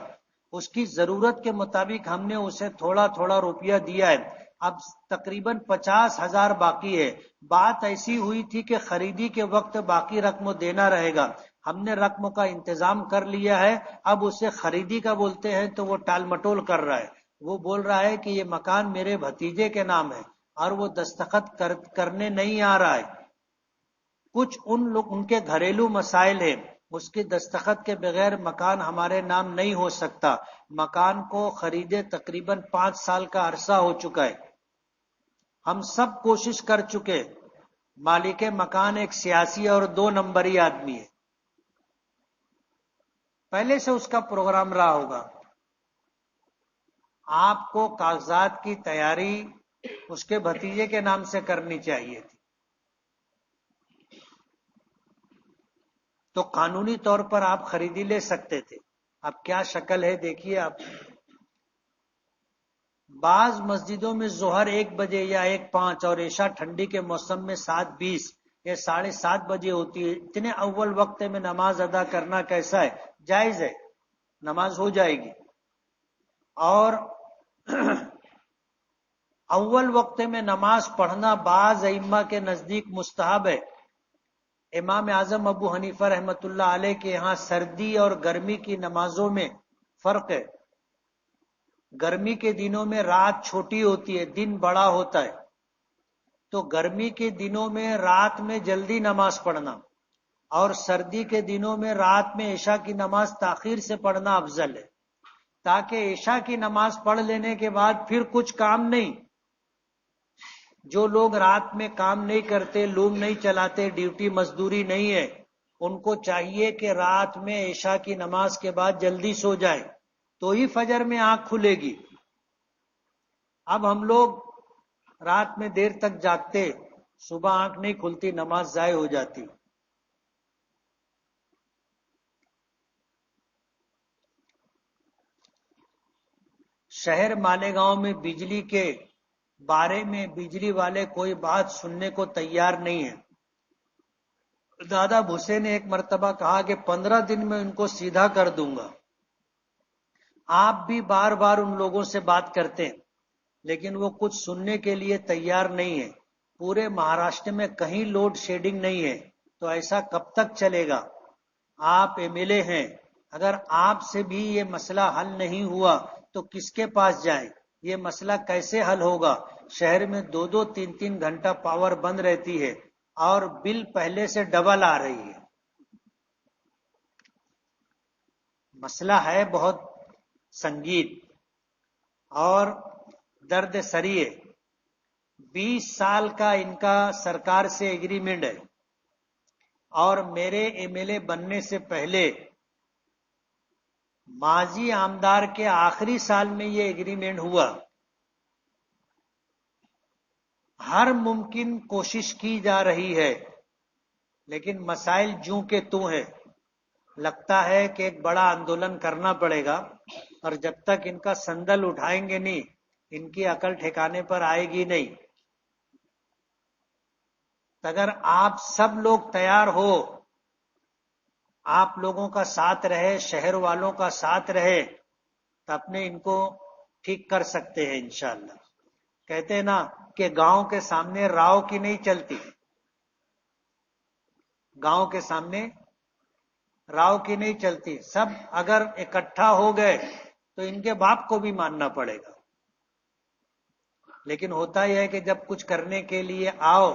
اس کی ضرورت کے مطابق ہم نے اسے تھوڑا تھوڑا روپیہ دیا ہے. اب تقریباً 50,000 باقی ہے. بات ایسی ہوئی تھی کہ خریدی کے وقت باقی رقم دینا رہے گا. ہم نے رقم کا انتظام کر لیا ہے. اب اسے خریدی کا بولتے ہیں تو وہ ٹال مٹول کر رہا ہے. وہ بول رہا ہے کہ یہ مکان میرے بھتیجے کے نام ہے اور وہ دستخط کرنے نہیں آ رہا ہے. کچھ ان کے گھریلو مسائل ہیں. اس کی دستخط کے بغیر مکان ہمارے نام نہیں ہو سکتا. مکان کو خریدے تقریباً 5 سال کا عرصہ ہو چکا ہے. ہم سب کوشش کر چکے. مالک مکان ایک سیاسی اور 2 نمبری آدمی ہے. پہلے سے اس کا پروگرام رہا ہوگا. آپ کو کاغذات کی تیاری اس کے بھتیجے کے نام سے کرنی چاہیے تھی. تو قانونی طور پر آپ خریدی لے سکتے تھے. اب کیا شکل ہے دیکھیے آپ. بعض مسجدوں میں ظہر 1 بجے یا 1:05 اور عشاء ٹھنڈی کے موسم میں 7:20 یا 7:30 بجے ہوتی ہے. اتنے اول وقت میں نماز ادا کرنا کیسا ہے؟ جائز ہے، نماز ہو جائے گی. اور اول وقت میں نماز پڑھنا بعض ائمہ کے نزدیک مستحب ہے. امام اعظم ابو حنیفہ رحمۃ اللہ علیہ کے یہاں سردی اور گرمی کی نمازوں میں فرق ہے. گرمی کے دنوں میں رات چھوٹی ہوتی ہے، دن بڑا ہوتا ہے. تو گرمی کے دنوں میں رات میں جلدی نماز پڑھنا اور سردی کے دنوں میں رات میں عشاء کی نماز تاخیر سے پڑھنا افضل ہے. تاکہ عشاء کی نماز پڑھ لینے کے بعد پھر کچھ کام نہیں. جو لوگ رات میں کام نہیں کرتے، لوم نہیں چلاتے، ڈیوٹی مزدوری نہیں ہے، ان کو چاہیے کہ رات میں عشاء کی نماز کے بعد جلدی سو جائے تو ہی فجر میں آنکھ کھلے گی. اب ہم لوگ رات میں دیر تک جاگتے، صبح آنکھ نہیں کھلتی، نماز ضائع ہو جاتی. شہر مالیگاؤں میں بجلی کے بارے میں بجلی والے کوئی بات سننے کو تیار نہیں ہیں. دادا بھوسے نے ایک مرتبہ کہا کہ 15 دن میں ان کو سیدھا کر دوں گا. آپ بھی بار بار ان لوگوں سے بات کرتے ہیں لیکن وہ کچھ سننے کے لیے تیار نہیں ہے. پورے مہاراشٹر میں کہیں لوڈ شیڈنگ نہیں ہے تو ایسا کب تک چلے گا؟ آپ ایم ایل اے ہیں، اگر آپ سے بھی یہ مسئلہ حل نہیں ہوا تو کس کے پاس جائیں؟ یہ مسئلہ کیسے حل ہوگا؟ شہر میں 2-2 3-3 گھنٹہ پاور بند رہتی ہے اور بل پہلے سے ڈبل آ رہی ہے. مسئلہ ہے بہت سنگین اور درد سریے. 20 سال کا ان کا سرکار سے ایگریمنٹ ہے اور میرے ایم ایل اے بننے سے پہلے ماضی آمدار کے آخری سال میں یہ ایگریمنٹ ہوا. ہر ممکن کوشش کی جا رہی ہے لیکن مسائل جوں کے توں ہیں. لگتا ہے کہ ایک بڑا آندولن کرنا پڑے گا اور جب تک ان کا سندل اٹھائیں گے نہیں ان کی عقل ٹھکانے پر آئے گی نہیں. اگر آپ سب لوگ تیار ہو، آپ لوگوں کا ساتھ رہے، شہر والوں کا ساتھ رہے تو اپنے ان کو ٹھیک کر سکتے ہیں انشاءاللہ. کہتے ہیں نا کہ گاؤں کے سامنے راؤ کی نہیں چلتی، گاؤں کے سامنے راؤ کی نہیں چلتی. سب اگر اکٹھا ہو گئے تو ان کے باپ کو بھی ماننا پڑے گا. لیکن ہوتا یہ ہے کہ جب کچھ کرنے کے لیے آؤ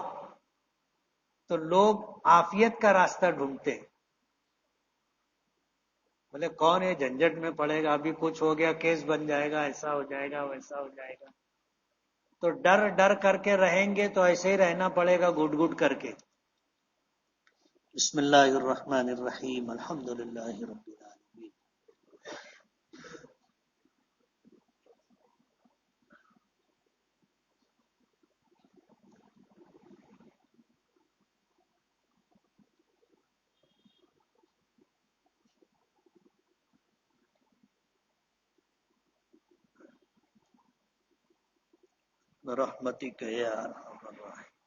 تو لوگ عافیت کا راستہ ڈھونڈتے. بولے کون ہے جھنجٹ میں پڑے گا، ابھی کچھ ہو گیا کیس بن جائے گا، ایسا ہو جائے گا ویسا ہو جائے گا. تو ڈر ڈر کر کے رہیں گے تو ایسے ہی رہنا پڑے گا گھٹ گھٹ کر کے. بسم اللہ الرحمن الرحیم الحمد للہ رب العالمین. برحمتک یا ارحم الراحمین.